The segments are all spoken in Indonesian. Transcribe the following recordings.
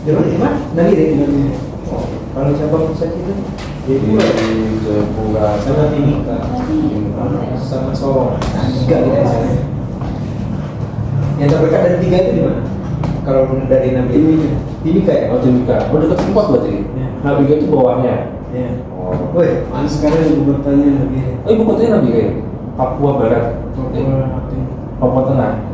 Di mana? Naliri. Oh, kalau cabang pusat itu di Jepura sama Timika sama Solo. Tiga kita di sana. Yang terdekat dari tiga itu di mana? Kalau dari Nabi Timika ya? Oh, Timika. Oh, dekat tempat berarti. Ya. Nabiga itu bawahnya. Ya. Oh. Woi, sekarang ibu kotanya Nabi. Oh, ibu kotanya Nabiga ya? Papua Barat. Papua Tengah.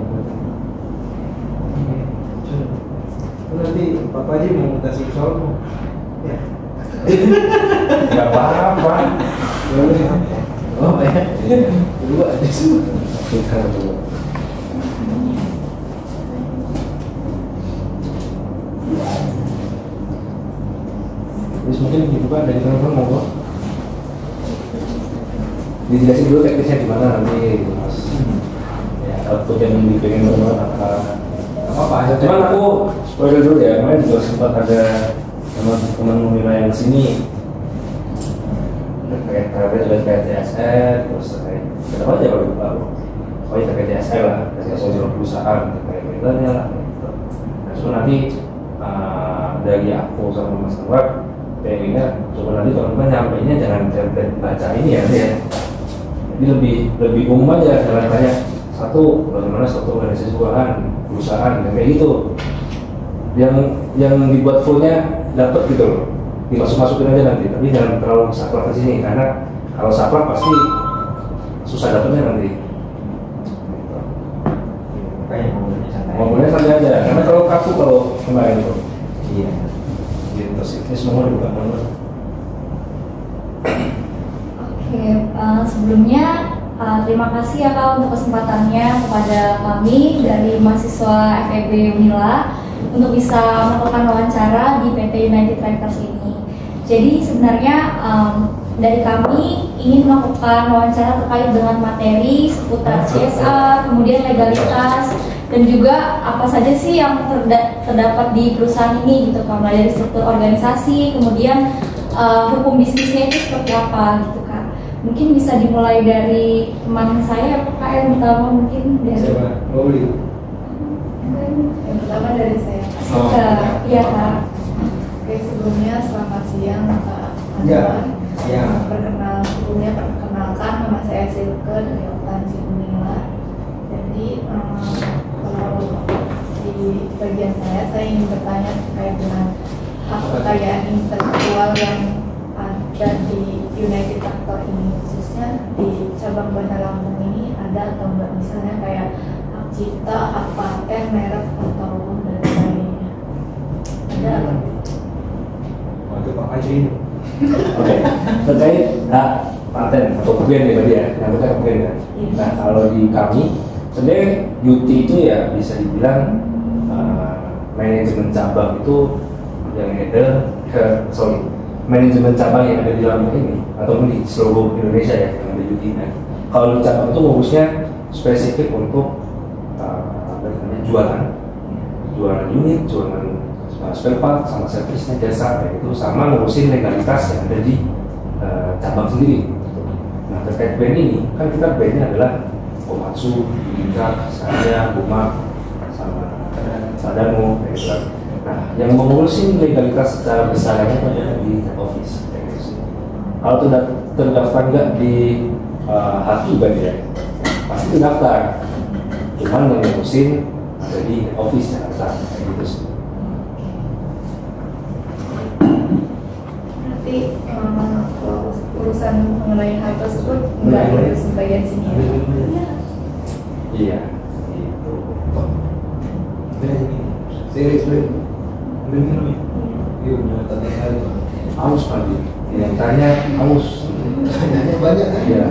Nanti Papa aja mau mutasi ke Solo. Ya. Gak apa-apa. Oh ya. Dua aja sih. Kita dulu. Terus mungkin dibuka dari teman-teman monggo. Dijelasin dulu teknisnya gimana nanti, Mas. Ya, output yang dipengen teman-teman apa? Apa? Cuman aku spoiler dulu ya, kemarin juga sempat ada teman-teman menilai yang sini terkait terkait TSR, terus terkait kenapa aja kalau lupa loh. Oh ya terkait TSR lah, terkait soal perusahaan, terkait legalnya lah. Gitu. Nah, so nanti dari aku sama Mas Anwar, pengennya coba nanti teman-teman nyampainya jangan template baca ini ya, jadi lebih umum aja, jangan tanya satu bagaimana suatu organisasi keuangan, perusahaan, kayak gitu. Yang dibuat fullnya dapat gitu loh, dimasuk-masukin aja nanti, tapi jangan terlalu saklek ke sini karena kalau saklek pasti susah dapetnya nanti. Kayak Ngomongnya santai aja, karena kalau kaku kalau kemarin itu. Iya. Gitu sih, ini semua dibuka dulu. Oke, sebelumnya terima kasih ya Kak untuk kesempatannya kepada kami dari mahasiswa FEB Unila untuk bisa melakukan wawancara di PT United Tractors ini. Jadi sebenarnya dari kami ingin melakukan wawancara terkait dengan materi seputar CSR, kemudian legalitas, dan juga apa saja sih yang terdapat di perusahaan ini gitu Kak, mulai dari struktur organisasi, kemudian hukum bisnisnya itu seperti apa gitu Kak. Mungkin bisa dimulai dari teman saya, Kak, yang pertama mungkin dari Siapa? Mau beli? Yang pertama dari saya. Oh. Iya Kak. Oke, sebelumnya selamat siang Pak Ya. Anwar. Ya. Sebelumnya perkenalkan nama saya Silke dari Otansi Unila. Jadi kalau di bagian saya ingin bertanya terkait dengan hak kekayaan intelektual yang ada di United Tractor ini, khususnya di cabang Bandar Lampung ini ada atau enggak, misalnya kayak hak cipta, hak paten, merek atau dan lainnya. Ada apa? Waktu Pak Haji. Oke, terkait hak paten atau paten ya tadi ya, yang kita paten ya. Nah kalau di kami sebenarnya duty itu ya bisa dibilang manajemen cabang itu yang ada manajemen cabang yang ada di Lampung ini ataupun di seluruh Indonesia ya yang ada duty-nya. Kalau di cabang itu ngurusnya spesifik untuk jualan unit, jualan spare part, sama servisnya, jasa kayak itu, sama ngurusin legalitas yang ada di cabang sendiri. Nah terkait brand ini kan kita brandnya adalah Komatsu, Bika, saya, Buma, sama Sadamo kayak gitu. Nah yang mengurusin legalitas secara besarnya itu ada di head office kayak gitu. Kalau terdaftar nggak di haki berarti ya pasti terdaftar, cuman yang ngurusin ada di head office Jakarta kayak gitu sih. Berarti urusan mengenai hal tersebut nggak ada di bagian sini ya? Iya, itu. Serius beli. Beli minum ya. Iya, udah tanya kali. Aus pagi. Yang tanya aus. Tanyanya banyak kan? Iya.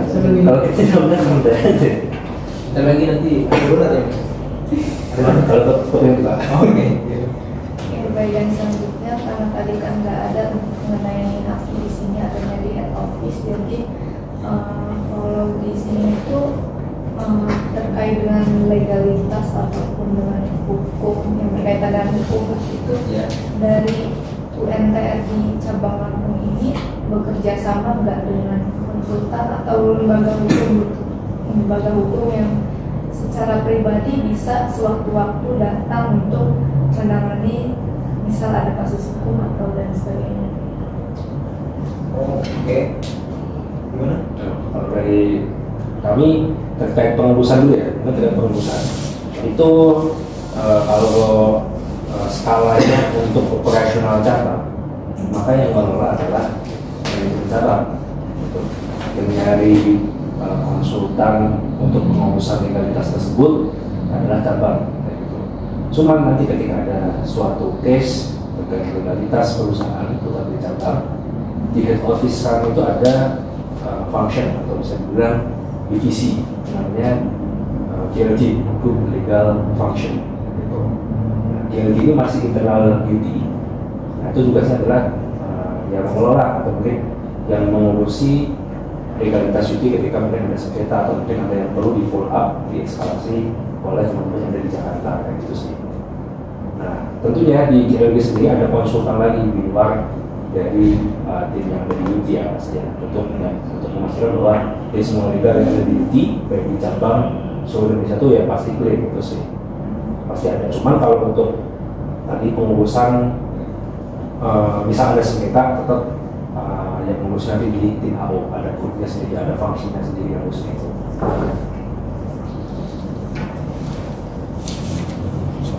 Kalau kita tidak santai aja. Kita lagi nanti ada berat ya. Kalau tetap yang kita. Oke. Oke, bagian selanjutnya karena tadi kan nggak ada mengenai haki di sini, adanya di head office, jadi kalau di sini itu terkait dengan legalitas ataupun dengan hukum yang berkaitan dengan hukum itu Ya. dari UNTRI cabang Lampung ini bekerja sama nggak dengan konsultan atau lembaga hukum yang secara pribadi bisa sewaktu-waktu datang untuk menangani misal ada kasus hukum atau dan sebagainya. Oh, oke. Gimana? Nah, kalau dari kami terkait pengurusan dulu ya, terkait pengurusan itu kalau skalanya untuk operasional cabang, maka yang mengelola adalah manajemen cabang, gitu. Yang mencari konsultan untuk pengurusan legalitas tersebut adalah cabang. Gitu. Cuma nanti ketika ada suatu case terkait legalitas perusahaan putar di cabang, di head office kami itu ada function atau bisa dibilang divisi namanya GLD, Group Legal Function. Gitu. Nah, GLD ini masih internal duty. Nah, itu tugasnya adalah yang mengelola atau mungkin yang mengurusi legalitas duty ketika mungkin ada sengketa atau mungkin ada yang perlu di follow up, dieskalasi oleh teman-teman yang ada di Jakarta kayak gitu sih. Nah, tentunya di GLD sendiri ada konsultan lagi di luar dari tim yang ada di UT ya pastinya untuk memastikan bahwa dari semua legal yang ada di UT baik di cabang seluruh Indonesia itu ya pasti clear gitu sih, pasti ada. Cuman kalau untuk tadi pengurusan misal ada sengketa tetap yang mengurus nanti di tim AO, ada grupnya sendiri, ada fungsinya sendiri yang ngurus itu.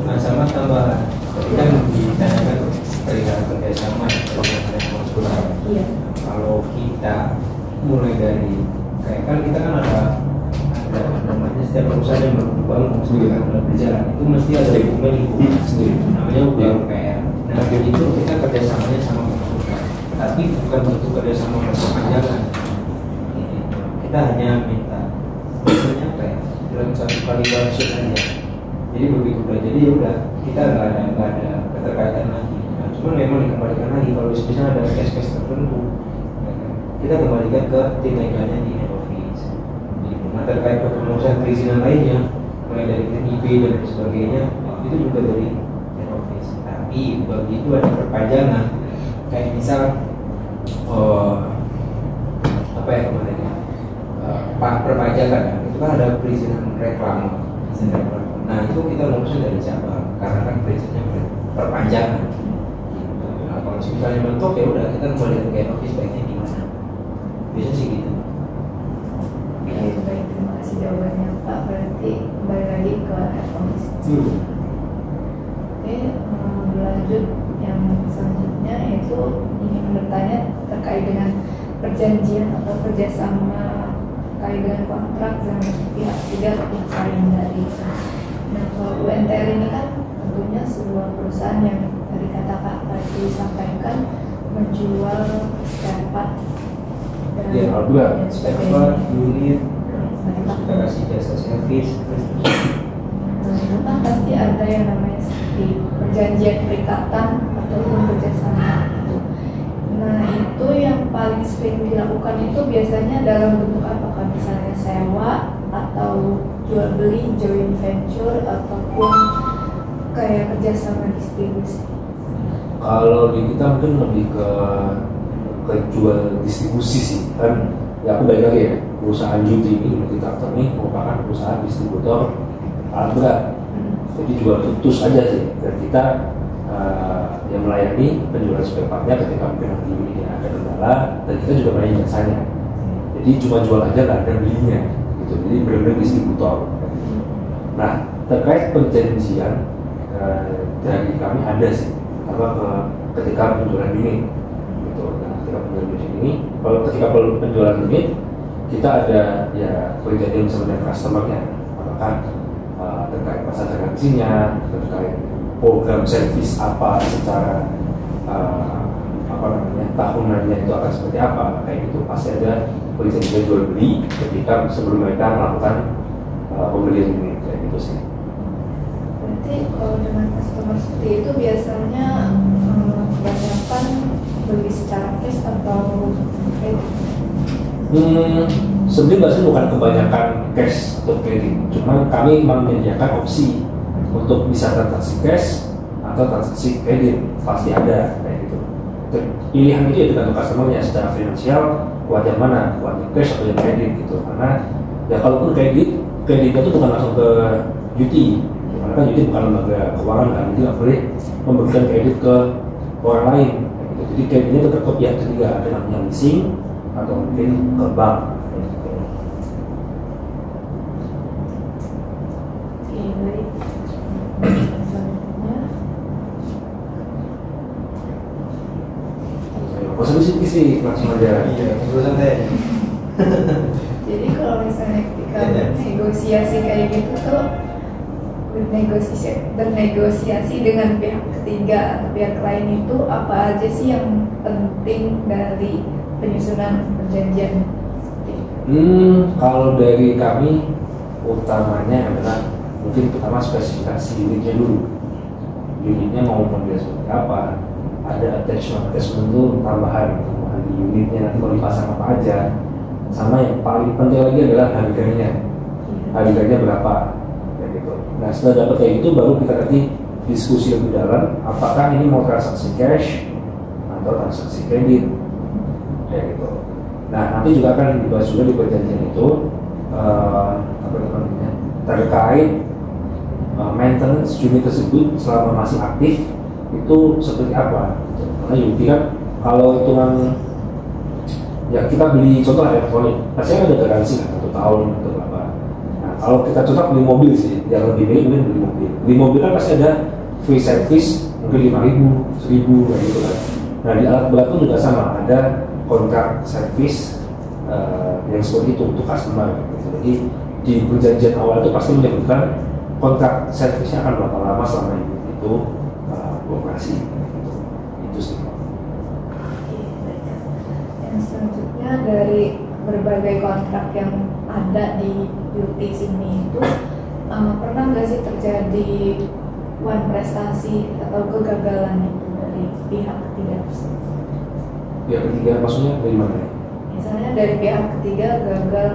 Nah, sama tambahan. Tadi kan ditanyakan perihal kerjasama dengan konsultan. Iya. Kalau kita mulai dari kayak kan kita kan ada namanya setiap perusahaan yang baru sendiri kan berjalan itu mesti ada dokumen sendiri namanya UPR. Nah itu kita kerjasamanya sama konsultan, tapi bukan bentuk kerjasama berkepanjangan. Kita hanya minta biasanya apa ya dalam satu kali langsung aja. Jadi begitu udah jadi ya udah kita nggak ada keterkaitan lagi. Nah, cuman memang dikembalikan lagi kalau misalnya ada case-case tertentu ya kan, kita kembalikan ke tim legalnya di head office. Gitu. Nah terkait pengurusan perizinan lainnya mulai dari TIP dan sebagainya itu juga dari head office. Tapi begitu ada perpanjangan kayak misal apa ya kemarin ya perpajakan ya, itu kan ada perizinan reklame. Nah itu kita ngurusnya dari cabang karena kan perizinnya perpanjangan. Gitu. Nah kalau misalnya mentok ya udah kita kembali ke head office baiknya gimana? Biasanya sih gitu. Baik, terima kasih jawabannya Pak. Berarti kembali lagi ke head office. Oke, berlanjut yang selanjutnya yaitu ingin bertanya terkait dengan perjanjian atau kerjasama terkait dengan kontrak dengan pihak ketiga atau pihak lain dari. Nah, kalau UNTR ini kan tentunya sebuah perusahaan yang tadi kata Pak tadi disampaikan menjual spare part dan Ya, hardware, spare part, unit, kita kasih jasa servis. Nah, itu kan pasti ada yang namanya seperti perjanjian perikatan ataupun kerjasama itu. Nah, itu yang paling sering dilakukan itu biasanya dalam bentuk apakah misalnya sewa atau jual beli, joint venture ataupun kayak kerjasama distribusi. Kalau di kita mungkin lebih ke jual distribusi sih kan, ya aku balik lagi ya, perusahaan Juti ini Multitraktor ini merupakan perusahaan distributor alat berat, jadi jual putus aja sih, dan kita yang melayani penjualan spare partnya ketika mungkin nanti ini ada kendala, dan kita juga melayani jasanya, jadi cuma jual aja nggak ada belinya gitu, jadi benar-benar distributor. Nah terkait perjanjian dari kami ada sih, karena ketika penjualan unit gitu. Nah ketika penjualan unit ini, kalau ketika penjualan unit kita ada ya perjanjian bersama dengan customer-nya, apakah terkait masa garansinya, terkait program servis apa secara apa namanya tahunannya itu akan seperti apa, kayak gitu pasti ada perjanjian jual beli ketika sebelum mereka melakukan pembelian unit kayak gitu sih. Berarti kalau dengan customer seperti itu biasanya kebanyakan beli secara cash atau kredit? Sebenarnya bahasanya bukan kebanyakan cash atau kredit, cuma kami menyediakan opsi untuk bisa transaksi cash atau transaksi kredit, pasti ada kayak gitu. Pilihan itu ya tergantung customernya secara finansial, kuat yang mana, kuat yang cash atau yang kredit gitu. Karena ya kalaupun kreditnya itu bukan langsung ke UT, karena kan UT bukan lembaga keuangan kan, jadi nggak boleh memberikan kredit ke orang lain gitu. Jadi kreditnya tetap ke pihak ketiga, ada namanya leasing atau mungkin ke bank gitu. Oke, baik. Selanjutnya, Masa bisik-bisik langsung aja. Iya, terus santai. jadi kalau misalnya ketika Iya. negosiasi kayak gitu tuh bernegosiasi dengan pihak ketiga atau pihak lain itu apa aja sih yang penting dari penyusunan perjanjian seperti itu? Kalau dari kami utamanya adalah mungkin pertama spesifikasi unitnya dulu. Unitnya mau model seperti apa? Ada attachment itu tambahan di unitnya nanti mau dipasang apa aja. Sama yang paling penting lagi adalah harganya berapa kayak gitu. Nah setelah dapat kayak gitu baru kita nanti diskusi lebih dalam apakah ini mau transaksi cash atau transaksi kredit kayak gitu. Nah nanti juga akan dibahas juga di perjanjian itu apa namanya terkait maintenance unit tersebut selama masih aktif itu seperti apa gitu. Karena Yuti kan kalau hitungan ya kita beli contoh elektronik pasti ada garansi kan 1 tahun atau berapa. Nah kalau kita contoh beli mobil sih yang lebih baik mungkin beli mobil kan pasti ada free service mungkin 5.000, 1.000 kayak gitu kan. Nah di alat berat pun juga sama, ada kontrak service yang seperti itu untuk customer gitu. Jadi di perjanjian awal itu pasti menyebutkan kontrak servisnya akan berapa lama selama itu operasi gitu. Itu sih. Yang selanjutnya dari berbagai kontrak yang ada di UT sini itu pernah nggak sih terjadi prestasi atau kegagalan itu dari pihak ketiga tersebut? Pihak ketiga maksudnya dari mana ya? Misalnya dari pihak ketiga gagal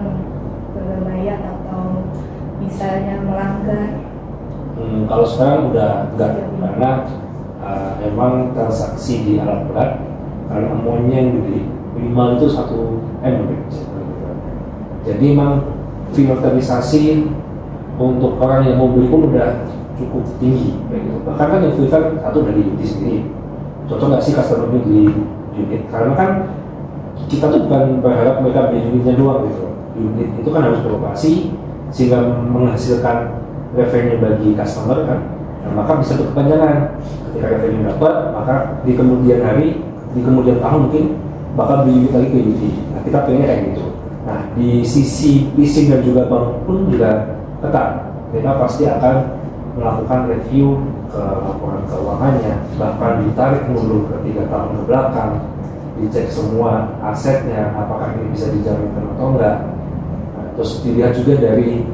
bayar atau misalnya melanggar. Kalau sekarang udah enggak karena emang transaksi di alat berat karena amonnya yang gede minimal itu 1 M jadi emang filterisasi untuk orang yang mau beli pun udah cukup tinggi kayak gitu. Bahkan kan yang filter satu dari unit sendiri. Cocok nggak sih customer beli unit? Karena kan kita tuh bukan berharap mereka beli unitnya doang gitu. Unit itu kan harus beroperasi sehingga menghasilkan revenue bagi customer kan. Nah, maka bisa berkepanjangan. Ketika revenue dapat, maka di kemudian hari, di kemudian tahun mungkin bakal beli unit lagi ke unit. Nah, kita pengennya kayak gitu. Nah, di sisi leasing dan juga bank pun juga ketat. Kita pasti akan melakukan review ke laporan keuangannya, bahkan ditarik mundur ke 3 tahun ke belakang, dicek semua asetnya, apakah ini bisa dijaminkan atau enggak. Nah, terus dilihat juga dari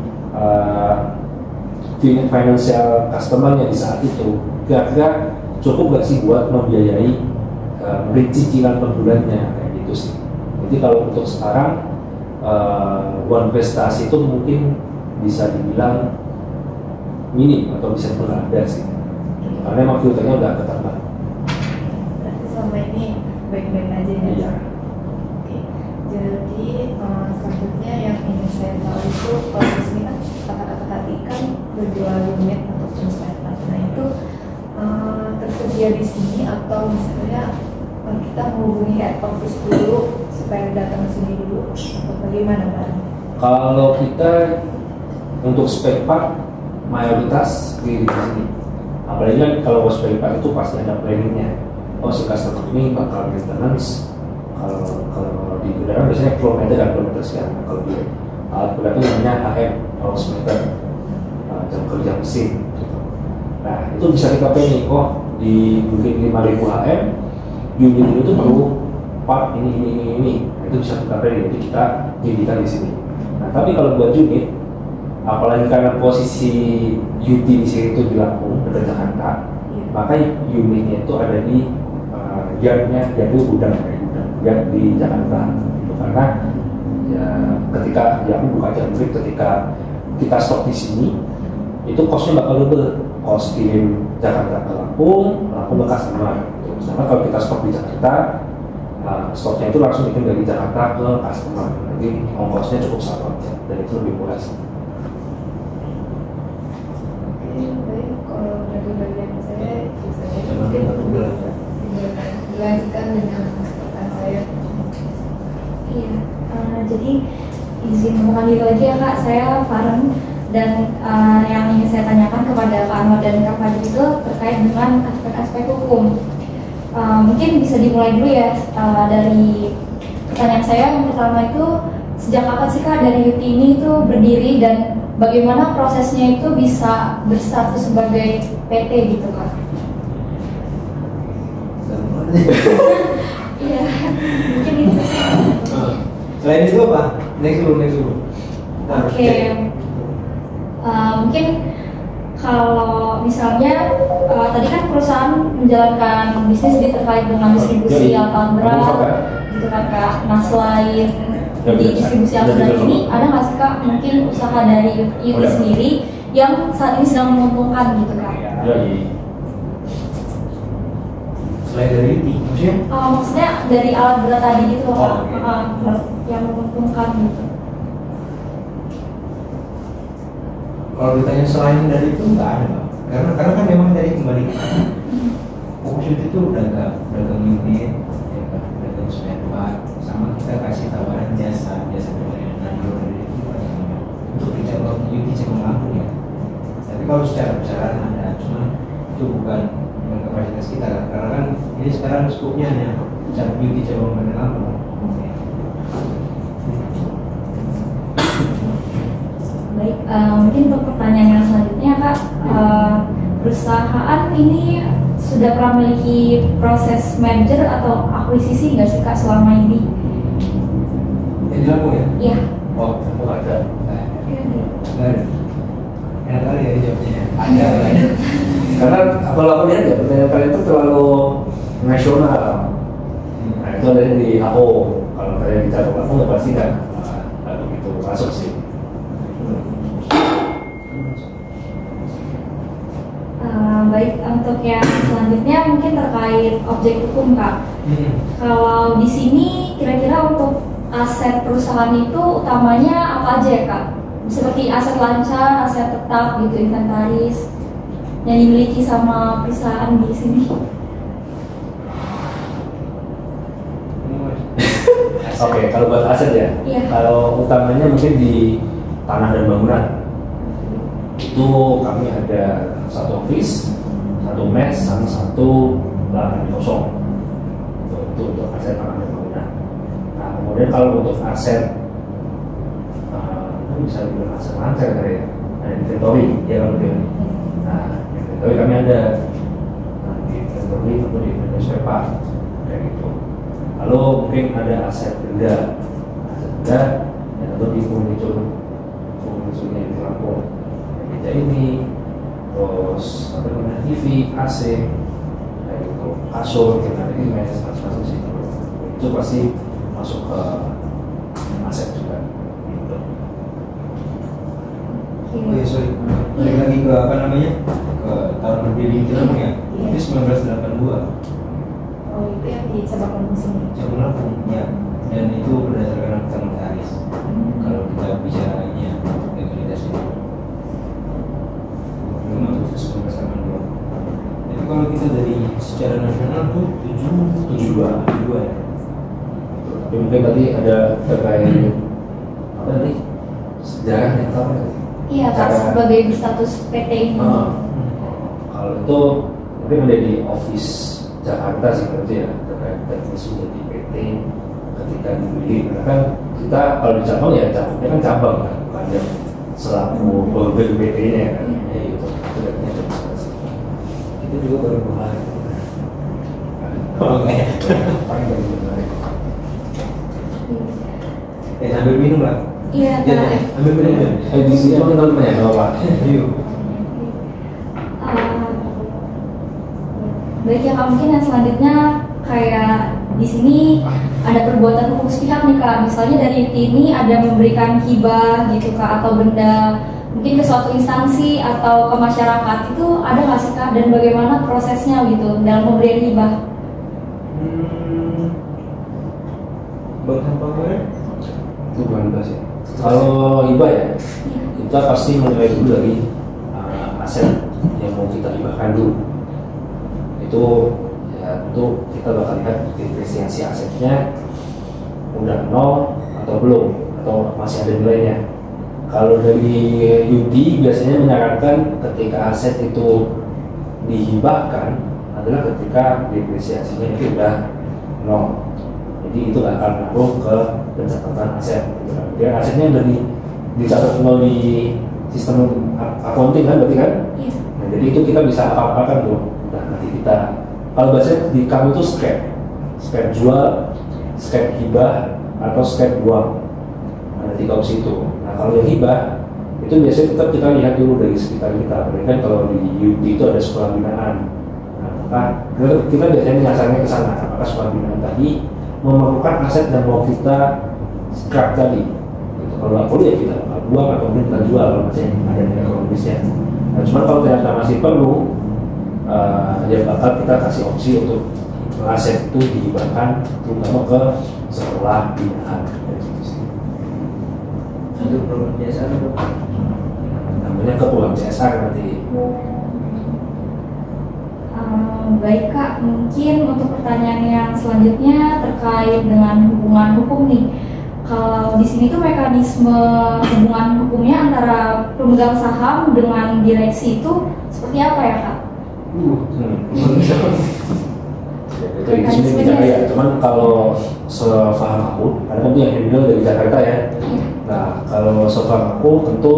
financial customer-nya di saat itu, kira-kira cukup nggak sih buat membiayai cicilan per bulannya kayak gitu sih. Jadi kalau untuk sekarang prestasi itu mungkin bisa dibilang minim atau bisa pun ada sih, karena emang filternya udah ketat banget. Berarti selama ini baik-baik aja ya? Iya. Oke, jadi selanjutnya yang ingin saya tahu itu kalau di sini kan kata-kata tadi kan berjual unit untuk penyelesaian. Nah itu tersedia di sini atau misalnya kita menghubungi head office dulu supaya datang ke sini dulu atau bagaimana Pak? Kalau kita untuk spare part mayoritas di sini, apalagi kan kalau spare part itu pasti ada planningnya. Oh si customer ini bakal maintenance. Kalau di kendaraan biasanya kilometer dan kilometer sekian. Kalau di alat berat itu namanya AM, hours meter, jam kerja mesin. Gitu. Nah itu bisa kita planning. Oh di mungkin 5.000 AM unit ini tuh perlu part ini. Nah, itu bisa kita planning. Jadi kita jadikan di sini. Nah tapi kalau buat unit, apalagi karena posisi UT di sini itu di Lampung dekat Jakarta, maka unitnya itu ada di yardnya, yaitu gudang yard di Jakarta. Itu karena ya ketika aku buka jam break, ketika kita stok di sini, itu costnya bakal double, cost kirim Jakarta ke Lampung ke customer. Sedangkan kalau kita stok di Jakarta, stoknya itu langsung dikirim dari Jakarta ke customer. Jadi ongkosnya cukup sama dan itu lebih murah sih. Baik, kalau dari bagian saya itu saja mungkin bisa dengan rekan saya. Iya, jadi izin mengenal diri lagi ya Kak, saya Faren, dan yang ingin saya tanyakan kepada Kak Anwar dan Kak Fadil itu terkait dengan aspek-aspek hukum. Mungkin bisa dimulai dulu ya dari pertanyaan saya. Yang pertama itu, sejak kapan sih Kak dari UT ini itu berdiri dan bagaimana prosesnya itu bisa berstatus sebagai PT gitu Kak? Iya, mungkin itu sih. Selain itu apa? Next dulu. Oke. Mungkin kalau misalnya tadi kan perusahaan menjalankan bisnis terkait dengan distribusi alat berat, gitu kan Kak. Nah selain di distribusi alat berat ini, ada nggak sih Kak mungkin usaha dari UT sendiri yang saat ini sedang menguntungkan gitu Kak? Selain dari UT, Maksudnya dari alat berat tadi gitu loh Kak, Oh, yang menguntungkan gitu. kalau ditanya selain dari itu nggak ada Pak. Karena kan memang dari kembali fokus itu dagang unit, ya kan, dagang spare part, sama kita kasih tawaran jasa pelayanan. Nah, kalau dari itu untuk cabang unit cabang Lampung ya. Tapi kalau secara besaran ada, cuma itu bukan kapasitas kita, karena kan ini sekarang skupnya hanya unit cabang Lampung. Baik, mungkin untuk pertanyaan yang selanjutnya Kak, perusahaan ini sudah pernah memiliki proses merger atau akuisisi nggak sih Kak selama ini? Di Lampung ya? Iya. Oh, nggak ada. Nggak ada. Enak kali ya jawabnya. Ada. Karena kalau aku lihat ya pertanyaan kalian itu terlalu nasional. Nah itu ada di AO. Kalau kalian bicara aku nggak pasti kan. Lalu itu masuk sih. Baik, untuk yang selanjutnya mungkin terkait objek hukum Kak. Kalau di sini kira-kira untuk aset perusahaan itu utamanya apa aja ya Kak? Seperti aset lancar, aset tetap gitu, inventaris yang dimiliki sama perusahaan di sini. Oke, kalau buat aset ya. Iya. Kalau utamanya mungkin di tanah dan bangunan. Itu kami ada satu office, satu mes, sama satu lahan kosong. Itu untuk aset tanah dan bangunan. Nah, kemudian kalau untuk aset bisa dibilang aset lancar kali ya, ada inventory, ya kan betul. Nah, inventory kami ada di inventory atau di inventory spare part kayak gitu. Lalu mungkin ada aset benda yang tentu di furniturnya di Lampung, meja ini, terus apa namanya TV, AC, kayak gitu, kasur, kita ada ini macam-macam sih. Itu pasti masuk ke aset juga. Gitu. Oh ya sorry, balik lagi ke apa namanya, ke tahun berdiri itu Lampung ya. Itu 1982. Oh itu yang di cabang Lampung sini. Cabang Lampung ya, dan itu berdasarkan akta notaris. Kalau kita bicaranya legalitas itu, memang itu 1982. Jadi kalau kita dari secara nasional tuh 72 ya. Tapi mungkin tadi ada terkait apa tadi sejarahnya atau apa? Iya Kak, sebagai berstatus PT ini. Kalau itu mungkin ada di office Jakarta sih berarti ya, terkait teknis menjadi PT ketika dibeli. Karena kan kita kalau di cabang ya cabangnya kan cabang kan, bukan yang selaku pegawai PT-nya kan. Ya itu dari Itu juga baru mulai. Oke. Paling dari menarik. Sambil minum lah. Iya Ya, Kak. ambil minum ya. Di sini teman-teman ya, Bapak. Yuk. Baik ya Kak, mungkin yang selanjutnya kayak di sini ada perbuatan hukum sepihak nih Kak. Misalnya dari UT ini ada memberikan hibah gitu Kak, atau benda mungkin ke suatu instansi atau ke masyarakat, itu ada nggak sih Kak? Dan bagaimana prosesnya gitu dalam pemberian hibah? Bang Sampah kemarin? Itu bukan hibah sih. Kalau hibah ya, kita pasti menilai dulu dari aset yang mau kita hibahkan dulu. Itu ya tentu kita bakal lihat depresiasi asetnya udah nol atau belum, atau masih ada nilainya. Kalau dari Yudi biasanya menyarankan ketika aset itu dihibahkan adalah ketika depresiasinya itu udah nol. Jadi itu nggak akan ngaruh ke pencatatan aset. Jadi asetnya udah dicatat nol di sistem accounting kan, berarti kan? Iya. Nah, jadi itu kita bisa apa-apakan tuh. Nah, nanti kita kalau bahasa di kami itu scrap jual, scrap hibah, atau scrap buang. Ada 3 opsi itu. Nah, kalau yang hibah itu biasanya tetap kita lihat dulu dari sekitar kita. Kan kalau di UT itu ada sekolah binaan. Nah, maka kita biasanya menyasarnya ke sana. Apakah sekolah binaan tadi memerlukan aset dan mau kita scrap tadi? Gitu. Kalau nggak perlu ya kita buang atau mungkin kita jual kalau masih ada nilai ekonomisnya. Nah, cuma kalau ternyata masih perlu, ya bakal kita kasih opsi untuk aset itu dihibahkan terutama ke sekolah binaan. Untuk program CSR itu Namanya ke program CSR nanti. Baik Kak, mungkin untuk pertanyaan yang selanjutnya terkait dengan hubungan hukum nih. Kalau di sini tuh mekanisme hubungan hukumnya antara pemegang saham dengan direksi itu seperti apa ya Kak? Itu di sini kita ya. Cuman kalau sefaham aku, karena kan yang handle dari Jakarta ya. Nah, kalau sefaham aku tentu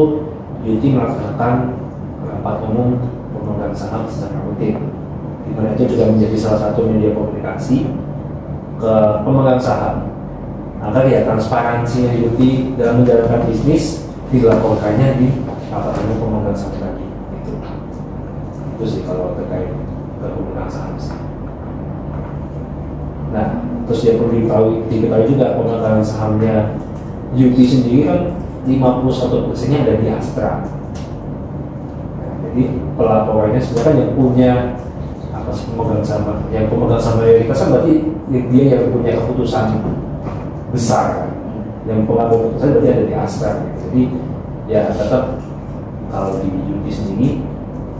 UT melaksanakan rapat umum pemegang saham secara rutin. Di mana itu juga menjadi salah satu media komunikasi ke pemegang saham agar ya transparansinya UT dalam menjalankan bisnis dilaporkannya di rapat umum pemegang saham tadi. Itu sih kalau terkait ke pemegang saham. Nah, terus yang perlu diketahui juga pemegang sahamnya UT sendiri kan 51%-nya ada di Astra. Nah, jadi pelaporannya sebenarnya yang punya apa sih pemegang saham, yang pemegang saham mayoritas kan berarti dia yang punya keputusan besar kan. Yang pengambil keputusan berarti ada di Astra. Jadi ya tetap kalau di UT sendiri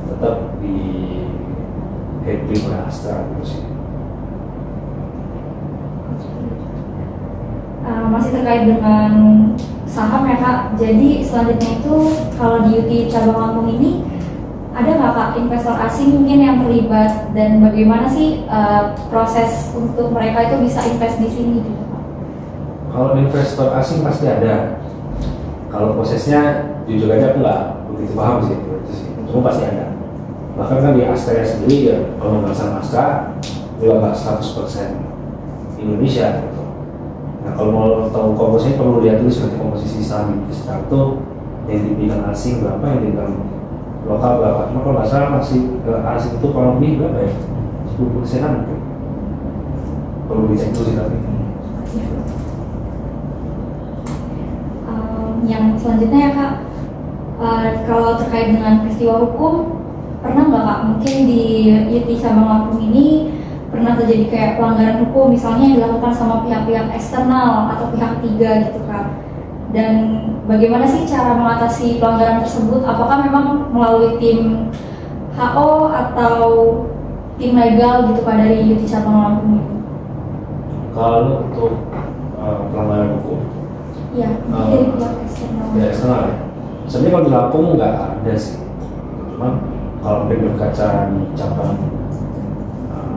tetap di handling oleh Astra gitu sih. Masih terkait dengan saham ya Kak. Jadi selanjutnya itu kalau di UT cabang Lampung ini ada nggak Kak investor asing mungkin yang terlibat, dan bagaimana sih proses untuk mereka itu bisa invest di sini gitu Kak? Kalau investor asing pasti ada. Kalau prosesnya jujur aja aku nggak begitu paham sih, itu sih. Cuma pasti ada. Bahkan kan di Astra sendiri ya pemegang saham Astra juga nggak 100% Indonesia gitu. Nah, kalau mau tahu komposisinya perlu lihat dulu seperti komposisi saham di Astra itu yang dipegang asing berapa, yang dipegang lokal berapa. Cuma kalau nggak salah masih asing itu kurang lebih berapa ya? 10%-an mungkin. Perlu dicek dulu sih tapi. Yang selanjutnya ya Kak, kalau terkait dengan peristiwa hukum, pernah nggak Kak mungkin di UT cabang Lampung ini pernah terjadi kayak pelanggaran hukum misalnya yang dilakukan sama pihak-pihak eksternal atau pihak ketiga gitu Kak? Dan bagaimana sih cara mengatasi pelanggaran tersebut? Apakah memang melalui tim HO atau tim legal gitu Kak dari UT cabang Lampung itu? Kalau untuk pelanggaran hukum, Iya, dari pihak eksternal. ya eksternal ya. Sebenarnya kalau di Lampung nggak ada sih. Cuma kalau berkaca di cabang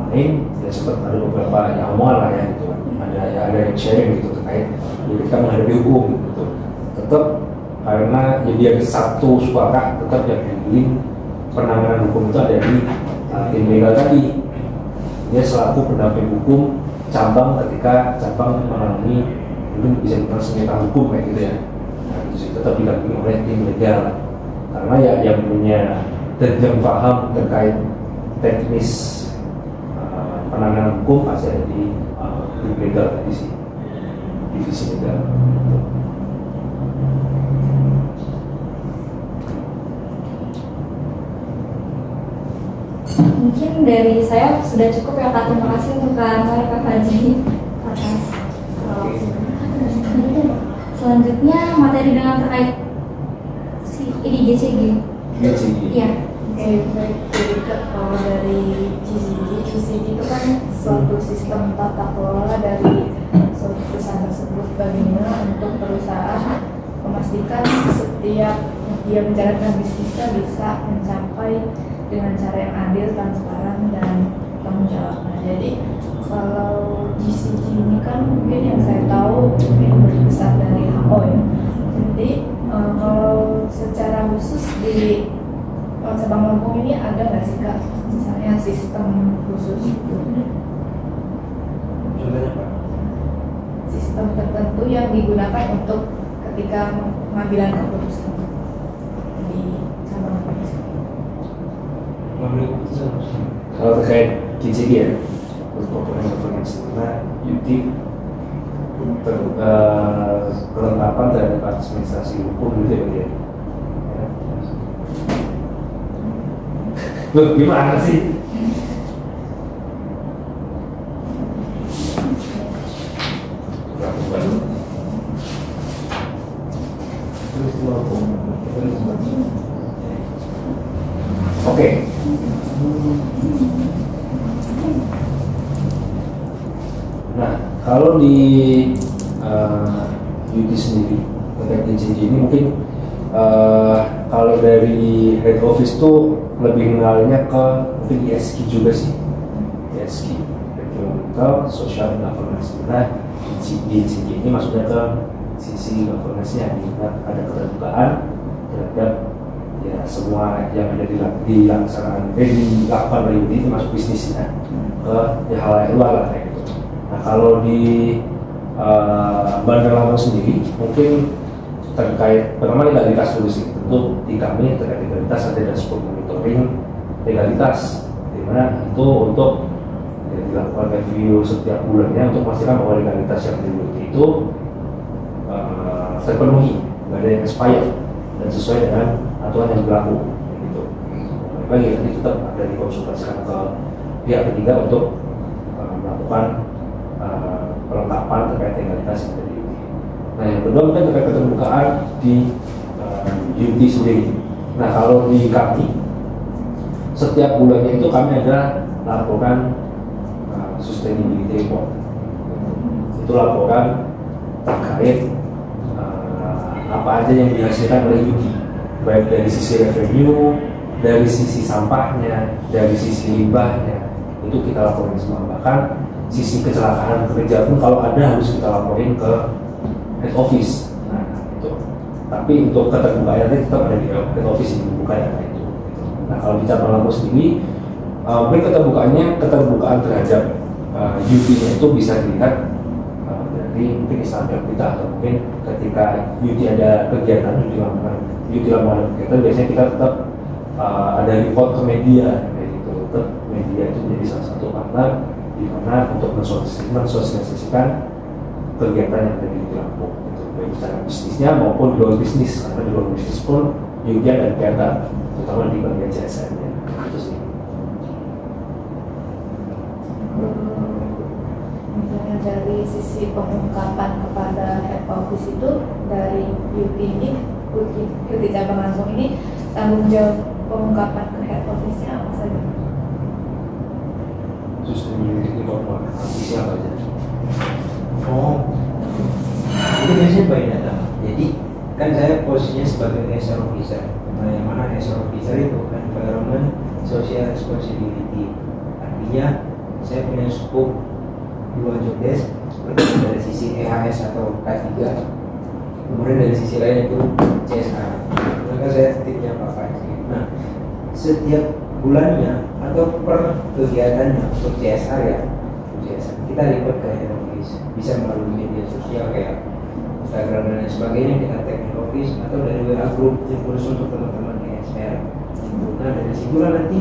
lain, ya sempat ada beberapa yang omongan lah ya gitu. Ada yang sharing gitu terkait kita menghadapi hukum gitu. Tetap karena ya biar satu suara tetap yang handling penanganan hukum itu ada di tim legal tadi. Dia selaku pendamping hukum cabang ketika cabang mengalami mungkin bisa dibilang sengketa hukum kayak gitu ya. Nah, itu sih tetap didampingi oleh tim legal karena ya yang punya dan yang paham terkait teknis penanganan hukum pasti ada di tim legal tadi sih, divisi legal. Mungkin dari saya sudah cukup ya Kak. Terima kasih untuk Kak Haji atas selanjutnya materi dengan terkait si ini GCG. GCG. Iya. Oke, baik. Jadi kalau dari GCG itu kan suatu sistem tata kelola dari suatu perusahaan tersebut, bagaimana untuk perusahaan memastikan setiap dia menjalankan bisnisnya bisa mencapai dengan cara yang adil, transparan, dan tanggung jawab. Nah, jadi kalau GCG ini kan mungkin yang saya tahu mungkin lebih besar dari HO ya. Jadi kalau secara khusus di cabang Lampung ini ada nggak sih Kak, misalnya sistem khusus itu? Contohnya Pak? Sistem tertentu yang digunakan untuk ketika pengambilan keputusan di cabang Lampung ini. Mengambil keputusan Kalau terkait GCG ya, untuk governance, karena UT kelengkapan dari administrasi hukum gitu ya. Loh, gimana sih? Oke. Nah, kalau di UT sendiri terkait GCG ini mungkin kalau dari head office tuh lebih mengenalnya ke mungkin ESG juga sih, ESG, environmental, social, governance. Nah, GCG ini masuknya ke sisi governance-nya, ada keterbukaan terhadap ya semua yang ada dilakukan oleh UT itu masuk bisnisnya ke ya, hal yang luar lah kayak gitu. Nah, kalau di Bandar Lampung sendiri mungkin terkait pertama legalitas dulu sih. Tentu di kami terkait legalitas ada dashboard monitoring legalitas, di mana itu untuk ya, dilakukan review setiap bulannya untuk memastikan bahwa legalitas yang dimiliki itu terpenuhi, nggak ada yang expired dan sesuai dengan aturan yang berlaku gitu. Lagi nanti tetap ada dikonsultasikan ke pihak ketiga untuk melakukan perlengkapan terkait legalitas yang ada di UT. Nah, yang kedua mungkin terkait keterbukaan di UT sendiri. Nah, kalau di kami setiap bulannya itu kami ada laporan sustainability report. Itu laporan terkait apa aja yang dihasilkan oleh UT, baik dari sisi revenue, dari sisi sampahnya, dari sisi limbahnya, itu kita laporin semua. Bahkan sisi kecelakaan kerja pun kalau ada harus kita laporin ke head office. Nah, itu. Tapi untuk keterbukaan tetap ada di head office yang membuka data itu. Nah, kalau di cabang Lampung sendiri, mungkin keterbukaan terhadap UT-nya itu bisa dilihat dari mungkin Instagram kita, atau mungkin ketika UT ada kegiatan, UT Lampung ada kegiatan, biasanya kita tetap ada report ke media, kayak gitu. Tetap media itu menjadi salah satu partner di mana untuk mensosialisasikan kegiatan yang ada di Lampung, gitu. Baik secara bisnisnya maupun di luar bisnis, karena di luar bisnis pun UT ada kegiatan, terutama di bagian CSR-nya. Itu sih. Misalnya dari sisi pengungkapan kepada head office itu dari UT ini, UT cabang Lampung ini tanggung jawab pengungkapan ke head office-nya apa saja? Sustainability informasi siapa aja? Oh, itu biasanya by data. Jadi kan saya posisinya sebagai HR officer. Nah, yang mana HR officer itu environment social responsibility. Artinya saya punya scope 2 job desk, dari sisi EHS atau K3, kemudian dari sisi lain itu CSR. Maka saya tipnya apa aja. Nah, setiap bulannya atau per kegiatannya untuk CSR ya, kita report ke head office, bisa melalui media sosial kayak Instagram dan lain sebagainya, kita tag head office, atau dari WA group yang khusus untuk teman-teman ESR. Nah, dari situlah nanti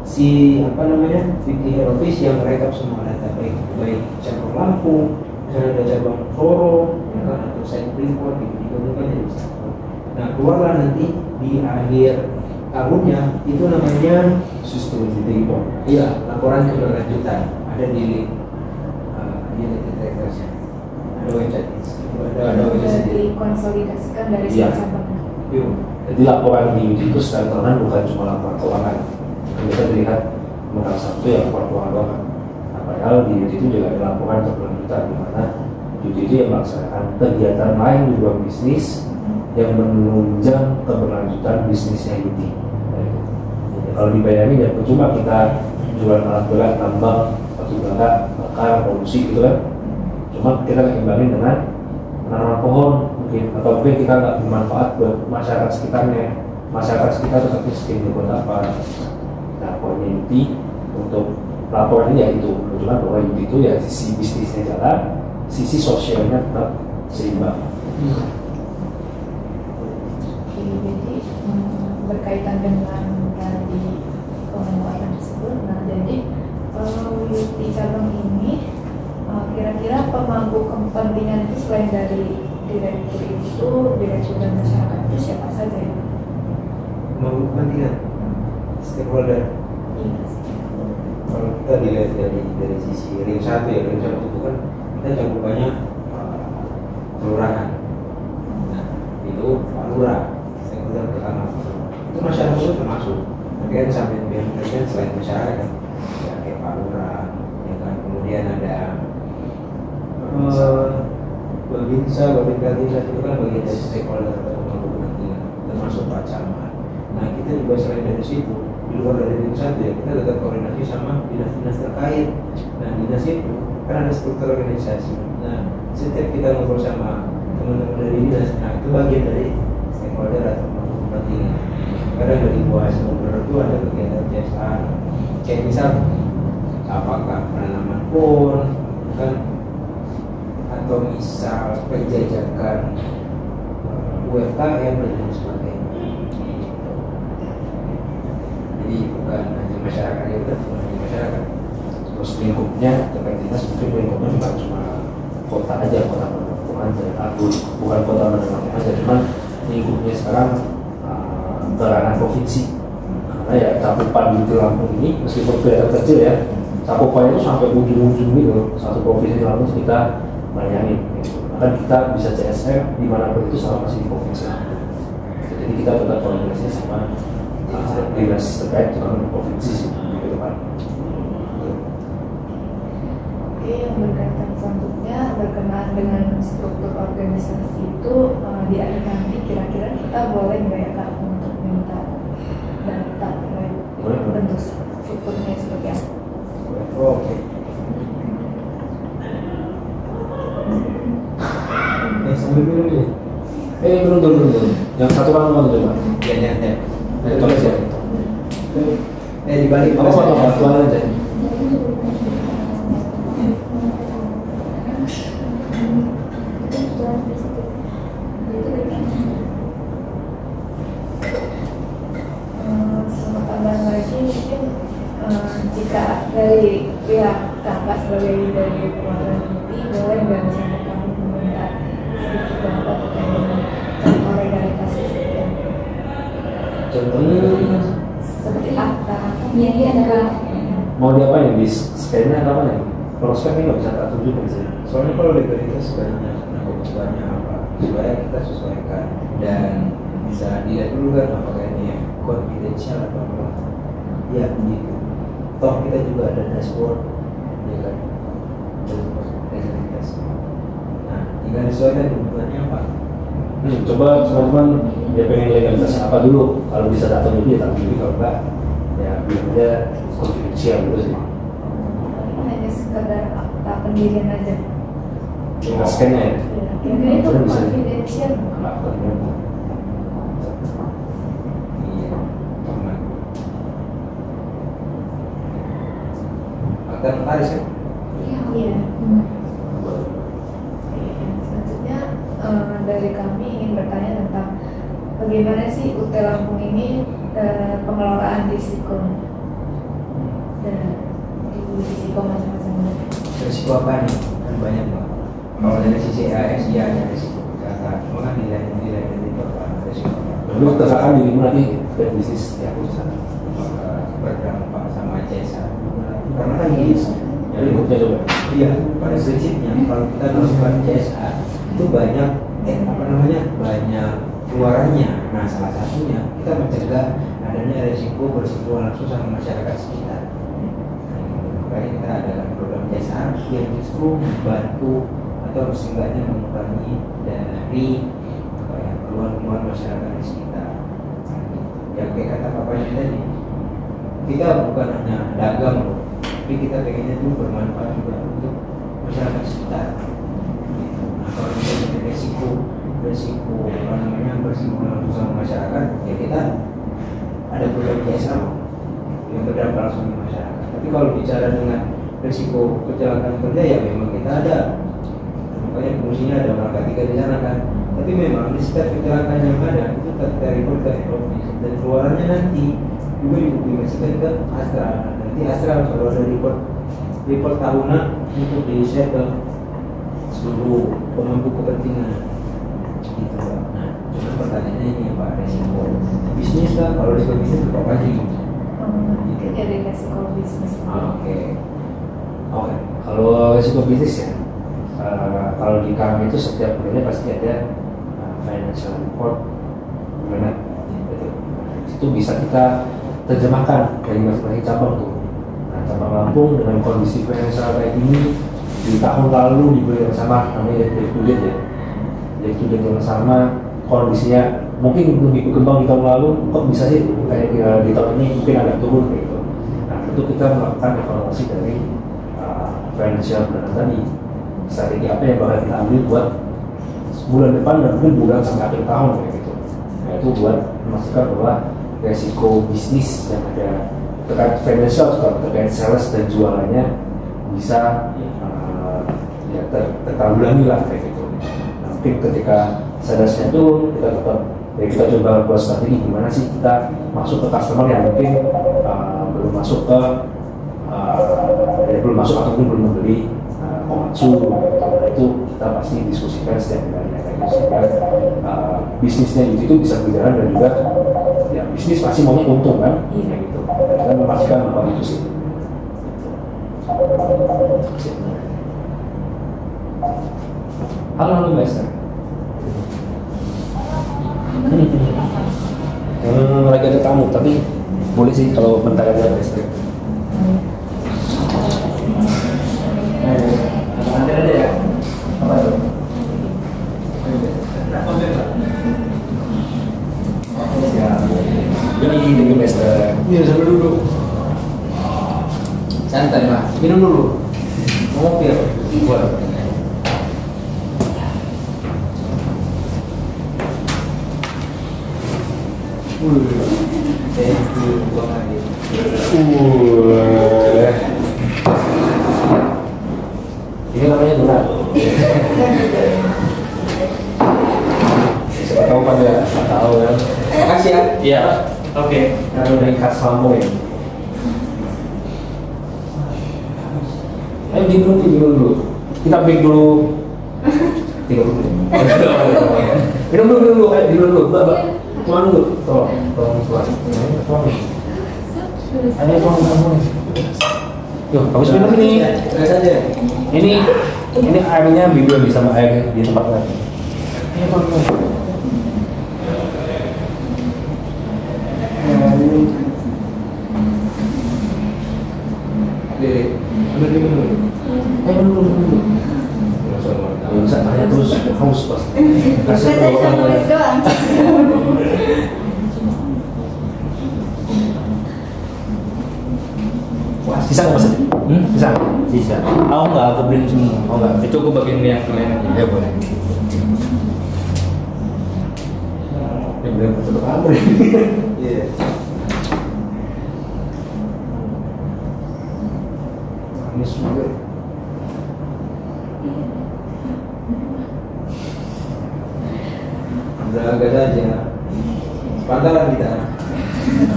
si VP head office yang merekap semua data, baik cabang Lampung, misalnya ada cabang Sorong, ya kan, atau site report gitu kan jadi satu. Nah, keluarlah nanti di akhir tahunnya itu namanya sustainability report. Iya, laporan keberlanjutan, ada di link trackersnya, ada website, ada website dikonsolidasikan dari iya. cabang. Jadi laporan di UID itu secara tahunan bukan cuma laporan keuangan. Kita dilihat modal satu ya laporan keuangan doang. Nah, padahal di UID itu juga ada laporan berkelanjutan di mana UID itu yang melaksanakan kegiatan lain di luar bisnis yang menunjang keberlanjutan bisnisnya UID. Kalau dibayangin ya percuma kita jualan alat berat, tambang, batu bara, bakar, polusi gitu kan. Cuma kita imbangin dengan menanam pohon mungkin, atau mungkin kita nggak bermanfaat buat masyarakat sekitarnya. Masyarakat sekitar tetap miskin buat apa? Nah, poinnya inti untuk laporan ini ya itu menunjukkan bahwa itu ya sisi bisnisnya jalan, sisi sosialnya tetap seimbang. Oke, jadi berkaitan dengan tadi pengeluaran tersebut. Nah, jadi di cabang ini kira-kira pemangku kepentingan itu selain dari direktur itu, direktur dan masyarakat itu siapa saja ya? Pemangku kepentingan, stakeholder. Iya. Kalau kita dilihat dari sisi ring 1 ya, ring 1 itu kan kita cakupannya kelurahan. Nah, itu Pak Lurah, stakeholder pertama. Itu masyarakat itu termasuk. Kan sampai biasanya selain masyarakat, ya kayak Pak Lurah, ya kan. Kemudian ada Babinsa, Babinsa itu kan bagian dari stakeholder atau pemangku kepentingan, termasuk Pak Camat. Nah, kita juga selain dari situ, di luar dari ring 1 ya, kita tetap koordinasi sama dinas-dinas terkait. Nah, dinas itu kan ada struktur organisasi. Nah, setiap kita ngobrol sama teman-teman dari dinas, nah itu bagian dari stakeholder atau pemangku kepentingan. Kadang dari buah stakeholder itu ada kegiatan CSR, kayak misal apakah penanaman pohon kan, atau misal penjajakan UMKM dan lain sebagainya. Jadi bukan hanya masyarakat ya, bukan hanya masyarakat. Terus lingkupnya terkait dinas mungkin lingkupnya bukan cuma kota aja, kota Lampung aja, bukan kota Lampung aja, cuma lingkupnya sekarang ke ranah provinsi. Karena ya cakupan di Lampung ini meskipun kelihatan kecil ya, cakupannya itu sampai ujung-ujung gitu. Satu provinsi Lampung kita melayani. Bahkan kita bisa CSR dimanapun itu sama masih di provinsi Lampung. Jadi kita tetap koordinasi sama dinas terkait dengan provinsi sih ke depan. Oke, yang berkaitan selanjutnya berkenaan dengan struktur organisasi itu di akhir nanti kira-kira kita boleh nggak ya Kak untuk minta data bentuk strukturnya seperti apa? Oke. Sambil dulu nih. Belum. Yang satu kan mau coba. Ya. Tolong siap. Di balik Apa bantuan aja. Sama tambahan lagi mungkin jika dari pihak kakak sebagai dari pengelola ini boleh nggak misalnya kami meminta sedikit data terkait dengan contoh legalitas seperti Contohnya seperti apa? Jadi ada mau diapain di scan-nya apa nih? Prospek ini nggak bisa tak tunjukin sih. Soalnya kalau legalitas banyak, nah kebutuhannya apa, supaya kita sesuaikan dan bisa dilihat dulu kan apakah ini confidential atau enggak. Ya gitu. Toh kita juga ada dashboard, ya kan, untuk legalitas. Nah, tinggal disesuaikan kebutuhannya apa. Coba teman-teman dia pengen legalitas apa dulu. Kalau bisa data dulu ya tak dulu, kalau enggak ya bilang aja confidential gitu sih. Hanya sekedar akta pendirian aja. Cuma scan-nya ya. Kira-kira itu Bisa. confidential. Nggak ternyata. Iya, teman. Akta notaris kan? Iya. Selanjutnya dari kami ingin bertanya tentang bagaimana sih UT Lampung ini pengelolaan risiko dan risiko macam-macam. Risiko apa nih? Kan banyak banget. Kalau dari sisi ASI ada risiko kejahatan, cuma kan nilai dari itu apa? Risiko apa? Lalu terserahkan dirimu nanti ke bisnis ya aku sana. Berdampak sama jasa. Karena kan gini, Jadi buktinya coba. iya, pada prinsipnya kalau kita melakukan CSA itu banyak banyak keluarannya. Nah, salah satunya kita mencegah adanya resiko bersentuhan langsung sama masyarakat sekitar. Makanya kita adakan program jasa yang justru membantu atau seenggaknya mengurangi dari keluhan-keluhan masyarakat di sekitar. Yang kayak kata papanya tadi, kita bukan hanya dagang loh, tapi kita pengennya itu bermanfaat juga untuk masyarakat sekitar. Nah, kalau kita punya resiko bersinggungan langsung sama masyarakat, ya kita ada program jasa yang berdampak langsung di masyarakat. Tapi kalau bicara dengan risiko kecelakaan kerja, ya memang kita ada, makanya fungsinya ada Malaka 3 di sana kan. Tapi memang di setiap kecelakaan yang ada itu kita report ke Eropa, dan keluarannya nanti juga dipublikasikan ke Astra. Nanti Astra kalau ada report tahunan untuk di-share ke seluruh pemangku kepentingan gitu. Nah, cuma pertanyaannya ini Pak, resiko bisnis kan, kalau resiko bisnis berapa sih? Jadi resiko bisnis. Oke. Kalau resiko bisnis ya, kalau di kami itu setiap bulannya pasti ada financial report, gimana? Itu bisa kita terjemahkan dari masing-masing cabang tuh. Nah, cabang Lampung dengan kondisi financial kayak gini di tahun lalu di bulan yang sama, namanya day to date ya. Day to date yang sama, kondisinya mungkin lebih berkembang di tahun lalu, kok bisa sih kayak di tahun ini mungkin agak turun gitu. Nah, itu kita melakukan evaluasi dari financial plan tadi, strategi apa yang bakal kita ambil buat bulan depan dan mungkin bulan sampai akhir tahun kayak gitu. Nah, itu buat memastikan bahwa resiko bisnis yang ada terkait financial, terkait sales dan jualannya bisa ya tertanggulangi lah kayak gitu. Nah, mungkin ketika salesnya itu kita coba buat strategi gimana sih kita masuk ke customer yang mungkin belum masuk ke belum masuk ataupun belum membeli Komatsu. Itu kita pasti diskusikan setiap bulannya kayak gitu, sehingga bisnisnya itu bisa berjalan dan juga ya bisnis pasti maunya untung kan, kayak gitu. Kita memastikan bahwa itu sih. Halo Mbak Esther. Lagi ada tamu, tapi boleh sih kalau bentar aja Esther. Nanti ada ya? Apa itu? Ini minum Esther. Iya, sambil dulu. Santai Pak, minum dulu. Mau kopi apa? Boleh. Thank you banget. Ini namanya donat. Siapa tahu kan ya? Tahu kan? Makasih ya. Iya. Oke. Karena dari khas Lampung ya. Ayo diminum dulu. Kita break dulu. 30 menit. Minum dulu. Ayo diminum dulu. Mbak. Tuan dulu. Tolong tuan. Ayo tuan. Yuk, kamu minum ini. Terus aja. Ini airnya beda sama air di tempat lain. Ayo tuan. Ambil minum dulu. Ayo dulu. Bisa tanya terus haus pas. Kasih Saya cuma nulis doang. Bisa nggak mas? Bisa. Bisa. Aku nggak, aku beli semua. Oh nggak. Itu aku bagian yang lain aja. Ya boleh. Yang belum satu kamar. Iya. Manis juga. Agak saja. Pantalan kita.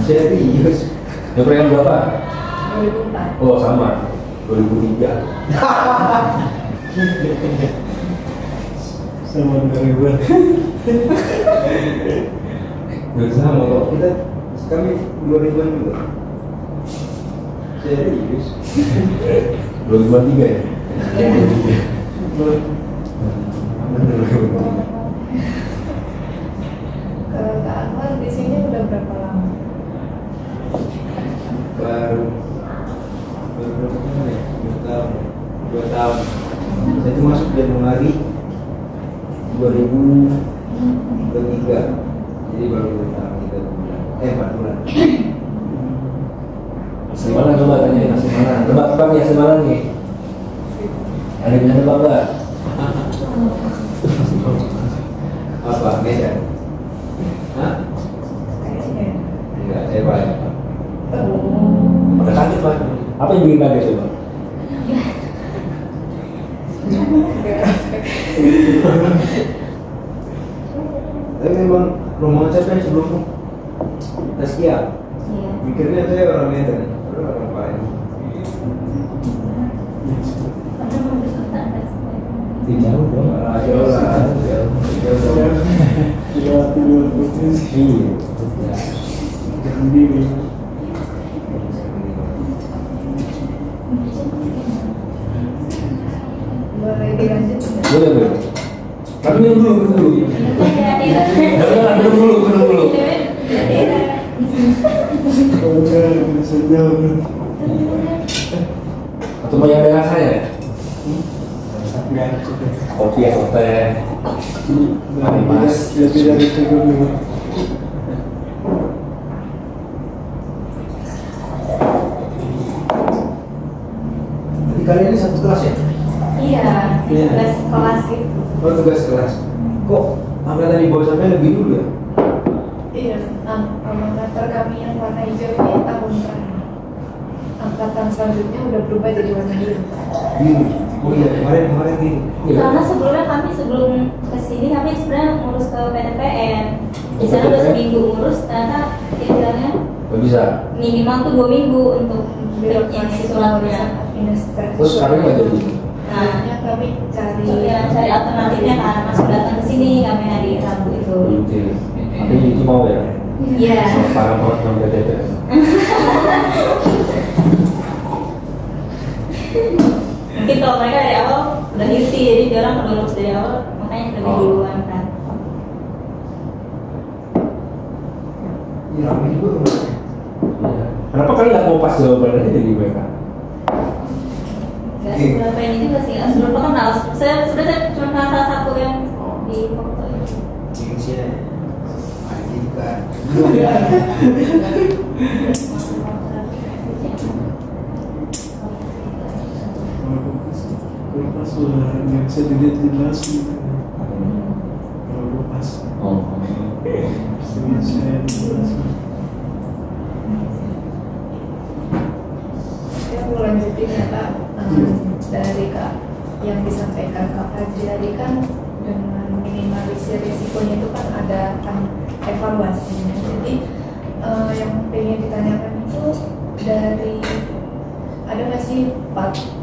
Serius. Yang yang berapa? 2004. Oh sama. 2003. Sama 2000. Nggak sama kok, kita kami 2000-an juga. Serius. 2003 ya? Kak Anwar di sini udah berapa lama? baru berapa tahun ya? 2 tahun. Saya itu masuk Januari 2023, jadi baru 2 tahun 4 bulan. Asli mana coba tanya, asli mana? Tebak-tebak nih, asli mana nih? Ada yang bisa tebak nggak? Apa? Medan? Hah? Kayaknya. Enggak, saya paling. Pada kaget Pak. Apa yang bikin kaget coba? Tapi memang rombongan saya kan sebelum Taskia, Iya. mikirnya saya orang Medan, orang Palembang. Jauh dong, jauh lah, jauh dong. Boleh dilanjut nggak? Boleh. Tapi minum dulu. Minum dulu. Atau mau yang ada rasanya? Kopi atau teh? Mari mas. Jadi kalian ini satu kelas ya? Iya, tugas kelas gitu. Oh, tugas kelas. Kok angkatan di bawah sampai lebih dulu ya? Iya, angkatan kami yang warna hijau ini tahun terakhir. Angkatan selanjutnya udah berubah jadi warna biru. Biru. Oh iya, kemarin gini. Karena sebelumnya sebelum kesini kami sebenarnya ngurus ke PTPN. Di sana udah seminggu ngurus, ternyata dia bilangnya Gak bisa. minimal tuh 2 minggu untuk isi suratnya. Terus sekarang nggak jadi. Nah, Makanya kami cari cari alternatifnya kan, masuk datang ke sini kami hari Rabu itu. Oke. Tapi itu mau ya. Iya. Para banget non PTP. Mungkin kalau mereka dari awal udah ngerti, jadi dia orang udah lulus dari awal, makanya lebih duluan kan. Iya, ramai juga kelasnya. Kenapa kalian nggak mau pas jawabannya dari mereka? Gak seberapa ini juga sih, gak seberapa kenal. Saya sebenarnya cuma kenal salah satu yang di foto itu. Gengsinya Andika. Kalau pas udah nggak bisa dilihat jelas gitu. Kalau pas saya jelas. saya mau lanjutin ya Kak. Dari Kak yang disampaikan Kak Fajri tadi kan dengan minimalisir risikonya itu kan ada kan evaluasinya. Jadi yang pengen ditanyakan itu dari ada nggak sih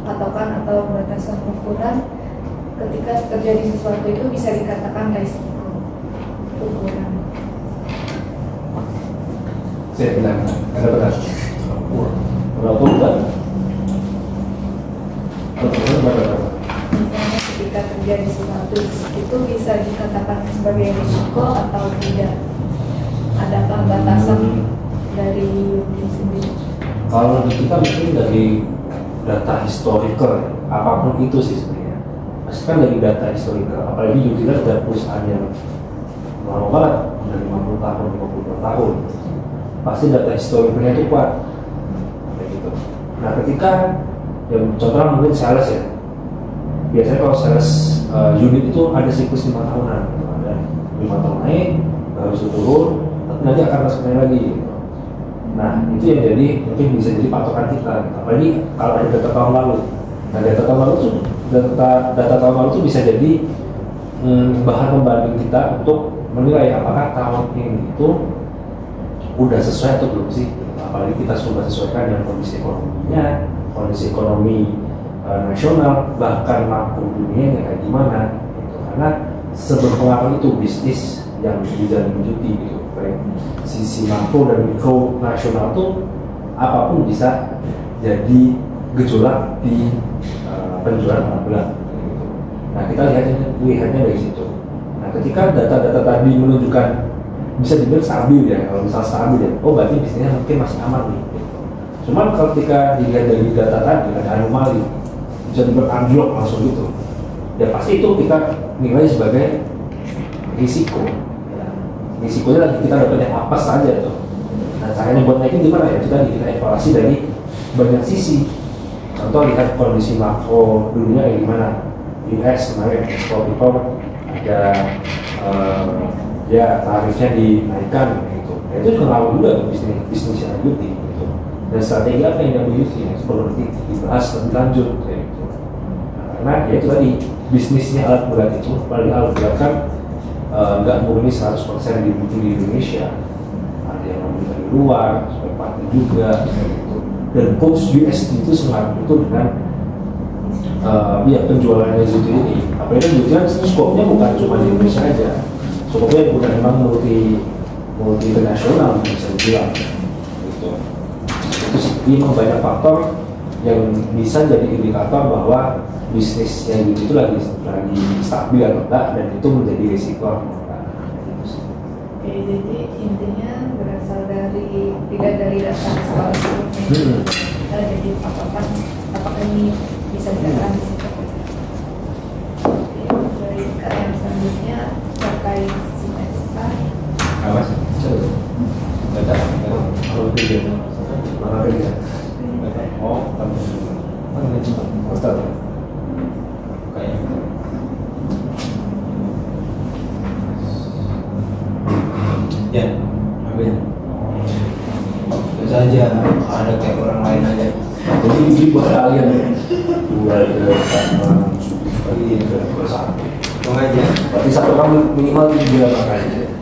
patokan atau batasan ukuran ketika terjadi sesuatu itu bisa dikatakan risiko ukuran? Saya bilang ada benar. Berapa bulan? Misalnya ketika terjadi sesuatu itu bisa dikatakan sebagai risiko atau tidak? Adakah batasan dari UNI sendiri? Kalau di kita mungkin dari data historical, apapun itu sih sebenarnya. Pasti kan dari data historical, apalagi juga ada perusahaan yang lama banget, udah 50 tahun, 52 tahun. Pasti data historicalnya itu kuat. Kayak gitu. Nah ketika, yang contohnya mungkin sales ya. Biasanya kalau sales unit itu ada siklus 5 tahunan. Ada 5 tahun naik, baru turun, tapi nanti akan masuk naik lagi. Nah itu yang jadi mungkin bisa jadi patokan kita. Apalagi kalau ada data tahun lalu. Nah data tahun lalu tuh data tahun lalu tuh bisa jadi bahan pembanding kita untuk menilai apakah tahun ini itu udah sesuai atau belum sih. Apalagi kita sudah sesuaikan dengan kondisi ekonominya, kondisi ekonomi nasional, bahkan makro dunia yang kayak gimana. Gitu. Karena seberpengaruh itu bisnis yang dilanjuti gitu. Baik sisi makro dan mikro nasional tuh apapun bisa jadi gejolak di penjualan barang gitu. Nah kita lihatnya dari situ. Nah ketika data-data tadi menunjukkan bisa dibilang stabil ya. Kalau misal stabil ya, oh berarti bisnisnya mungkin masih aman nih. Gitu. Cuman kalau ketika dilihat dari data tadi ada anomali, bisa dibilang anjlok langsung gitu. Ya pasti itu kita nilai sebagai risiko. Ya. Risikonya lagi kita dapatnya apa saja tuh. Nah caranya buat naikin gimana ya? Kita evaluasi dari banyak sisi. Contoh lihat kondisi makro dunia kayak gimana. US kemarin ekspor impor ada ya tarifnya dinaikkan gitu. Nah, itu juga ngaruh juga ke bisnis yang beauty gitu. Dan strategi apa yang WT yang perlu dibahas lebih lanjut kayak gitu. Nah, karena ya itu tadi bisnisnya alat berat itu paling alat berat kan nggak murni 100% dibutuh di Indonesia. Ada yang membeli dari luar, supaya partner juga kayak gitu. Dan coach USD itu sangat butuh dengan ya penjualannya gitu ini. Apalagi kan gitu kan skopnya bukan cuma di Indonesia aja. Skopnya bukan memang multi internasional bisa dibilang gitu. Jadi memang banyak faktor yang bisa jadi indikator bahwa bisnis yang gitu itu lagi stabil atau enggak, dan itu menjadi risiko atau enggak. Oke, jadi intinya berasal dari tidak dari data soal sebelumnya. Jadi apakah ini bisa dikatakan di situ? Oke, dari yang selanjutnya terkait semester. Apa sih? Baca. Kalau tidak, mana kerja? Oh, kamu cepat. Ustaz. Kayak. Ya, ambil. Terus aja ada kayak orang lain aja. Jadi ini buat kalian ya. Mulai ke sama seperti ini ke satu. Tunggu aja. Berarti satu kamu minimal 3 makanya.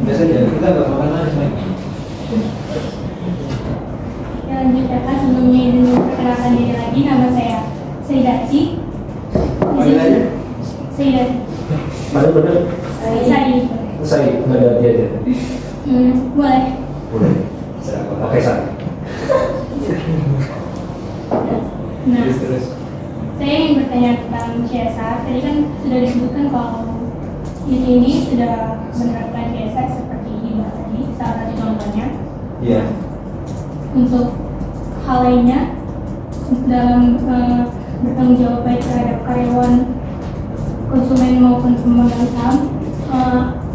Biasanya kita nggak makan nasi lagi. Ya lanjut ya Kak, sebelumnya izin perkenalkan diri lagi, nama saya Seidaci. Panggilannya? Seidaci. Bener-bener saya nggak ada dia aja. Boleh. Boleh. Oke Sari. Nah, Terus. saya ingin bertanya tentang CSR. Tadi kan sudah disebutkan kalau di sini sudah menerapkan CSR seperti hibah tadi, salah satu contohnya. Iya. Untuk hal lainnya dalam bertanggung jawab baik terhadap karyawan, konsumen maupun pemegang saham,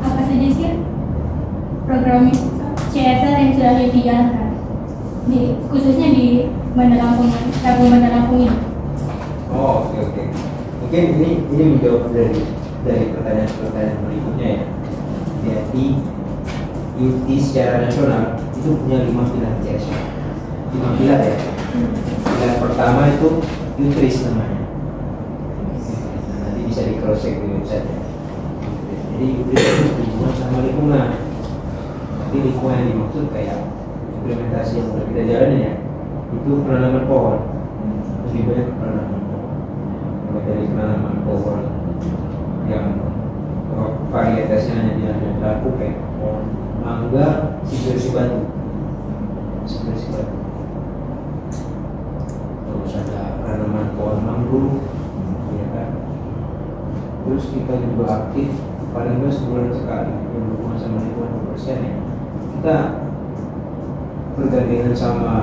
apa saja sih program CSR yang sudah dijalankan, khususnya di Bandar Lampung ini? Oh, oke. Mungkin ini menjawab dari pertanyaan berikutnya ya. Jadi UT secara nasional itu punya 5 pilar CSR. 5 pilar ya. Pilar pertama itu UTRIS namanya. Nah, nanti bisa di cross check di website ya. Jadi UTRIS itu hubungan sama lingkungan. Nanti lingkungan yang dimaksud kayak implementasi yang udah kita jalanin ya. Itu penanaman pohon. Lebih banyak penanaman pohon. Mulai dari penanaman pohon yang varietasnya hanya di laku kayak pohon mangga, si batu. Terus ada penanaman pohon mangrove, ya kan. Terus kita juga aktif paling nggak sebulan sekali yang berhubungan sama lingkungan kebersihan ya. Kita bergandengan sama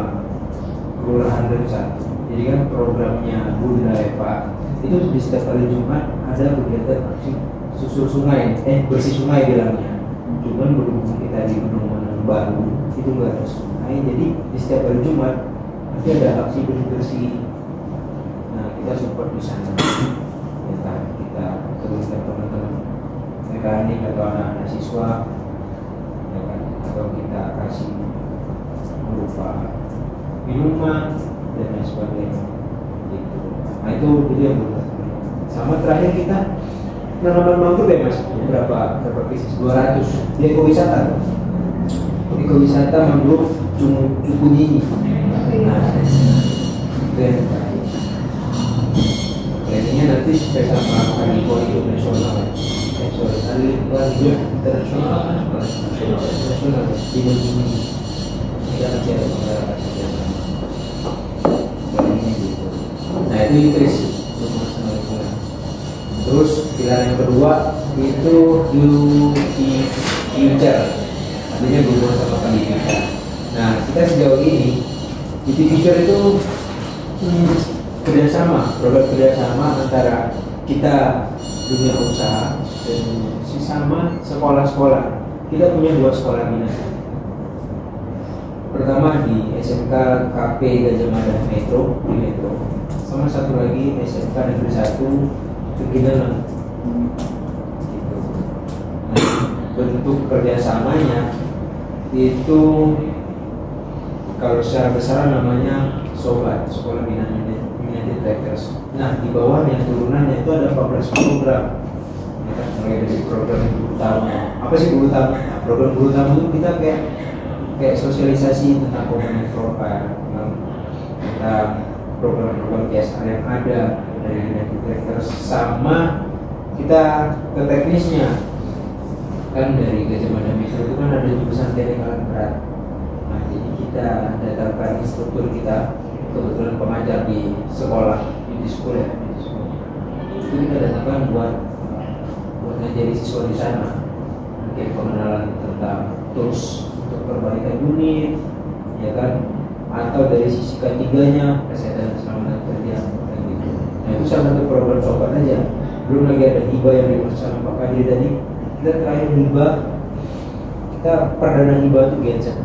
kelurahan dan satu. Jadi kan programnya Bunda Eva itu di setiap hari Jumat ada kegiatan aksi susur sungai, bersih sungai bilangnya. Cuman berhubung kita di Gunung Baru itu nggak ada sungai, jadi di setiap hari Jumat pasti ada aksi bersih. Nah kita support di sana. Kita turunkan teman-teman mekanik atau anak-anak siswa, ya kan? Atau kita kasih berupa minuman dan lain sebagainya. Gitu. Nah itu yang benar. Sama terakhir kita menanam mangrove ya mas, berapa pieces? 200 di ekowisata. Ekowisata mangrove Cukunini. Nah, itu yang terakhir. Kayaknya nanti saya sama Kaniko itu nasional. Hari lingkungan hidup internasional, nasional di Juni. Kita nanti ada pengarahan kerjasama. Nah itu UTRIS untuk masalah lingkungan. Terus pilar yang kedua itu future, artinya berhubungan sama pendidikan. Nah, kita sejauh ini future itu program kerjasama antara kita dunia usaha dan sesama sekolah-sekolah. Kita punya 2 sekolah binaan. Pertama di SMK KP Gajah Mada Metro di Metro, sama satu lagi SMK Negeri 1 Teginan. Gitu. Nah, bentuk kerjasamanya itu kalau secara besar namanya SOBAT, Sekolah Binaan United Trackers. Nah, di bawahnya turunannya itu ada 14 program. Ya, mulai dari program guru utama. Apa sih guru utama? Nah, program guru utama itu kita kayak sosialisasi tentang community profile, tentang program-program CSR yang ada dari United Trackers, sama kita ke teknisnya. Kan dari Gajah Mada Metro itu kan ada jurusan teknik alat berat. Nah, jadi kita datangkan instruktur kita, kebetulan pengajar di sekolah, di school ya, itu kita datangkan buat ngajari siswa di sana, mungkin pengenalan tentang tools untuk perbaikan unit, ya kan, atau dari sisi ketiganya kesehatan dan keselamatan kerja, kayak gitu. Nah, itu salah satu program sobat aja. Belum lagi ada hibah yang dimaksud sama Pak Kadir tadi. Kita terakhir hibah, kita perdana hibah itu genset.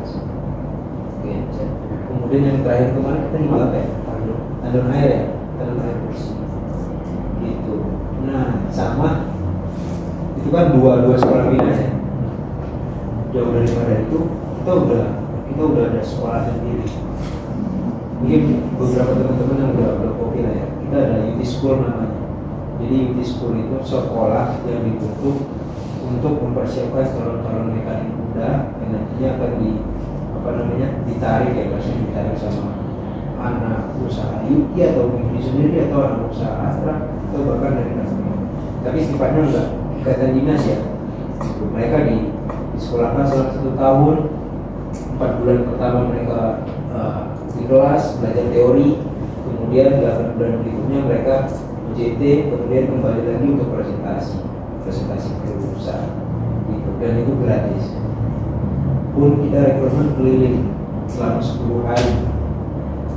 Kemudian yang terakhir kemarin kita hibah apa ya? Tandon air ya, tandon air bersih. Gitu. Nah, sama itu kan dua sekolah binaan ya. Jauh daripada itu kita udah ada sekolah sendiri. Mungkin beberapa teman-teman yang udah kopi lah ya. Kita ada UT School namanya. Jadi UT School itu sekolah yang dibentuk untuk mempersiapkan calon-calon mekanik muda yang nantinya akan ditarik ya, maksudnya ditarik sama anak usaha UT atau mungkin sendiri atau anak usaha Astra atau bahkan dari nasional. Tapi sifatnya enggak ikatan dinas ya. Mereka di sekolahkan selama 1 tahun, 4 bulan pertama mereka di kelas belajar teori, kemudian 8 bulan berikutnya mereka UJT, kemudian kembali lagi untuk presentasi perusahaan gitu. Dan itu gratis. Pun kita rekrutmen keliling selama 10 hari.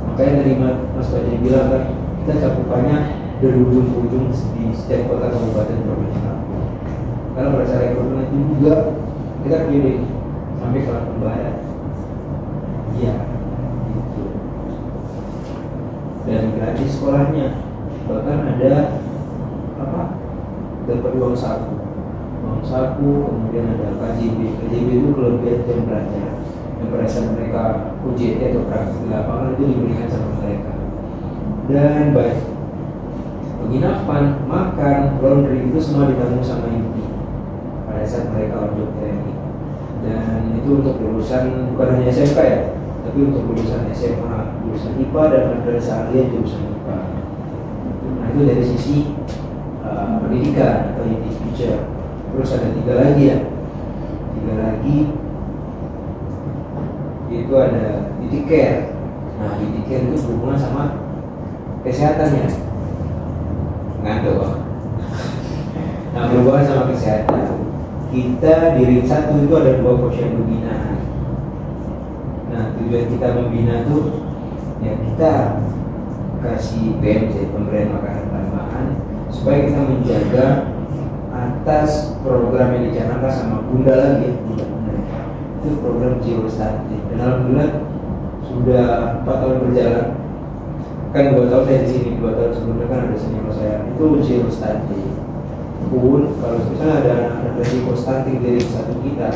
Makanya tadi Mas Bajai bilang kan, kita cakupannya dari ujung ke ujung di setiap kota kabupaten provinsi Lampung. Karena pada saat rekrutmen itu juga kita pilih sampai kelas pembayar. Iya, gitu. Dan gratis sekolahnya. Bahkan ada dapat uang saku, kemudian ada KJB. KJB itu kelebihan jam belajar. Yang pada saat mereka UJT atau praktik di lapangan itu diberikan sama mereka. Dan baik penginapan, makan, laundry itu semua ditanggung sama IMPI pada saat mereka on job training. Dan itu untuk lulusan bukan hanya SMK ya, tapi untuk lulusan SMA, lulusan IPA dan madrasah aliyah jurusan IPA. Nah, itu dari sisi pendidikan atau UT Future. Terus ada 3 lagi ya, 3 lagi itu ada UT Care. Nah, UT Care itu berhubungan sama kesehatannya. Ngantuk. Nah, berhubungan sama kesehatan. Kita di ring 1 itu ada 2 posyandu binaan. Nah, tujuan kita membina tuh ya kita kasih PMJ, pemberian makanan tambahan, supaya kita menjaga atas program yang dicanangkan sama Bunda lagi. Itu program Zero Stunting. Dan alhamdulillah sudah 4 tahun berjalan. Kan 2 tahun saya di sini, 2 tahun sebelumnya kan ada senior saya. Itu Zero Stunting. Pun kalau misalnya ada anak resiko stunting dari satu kita,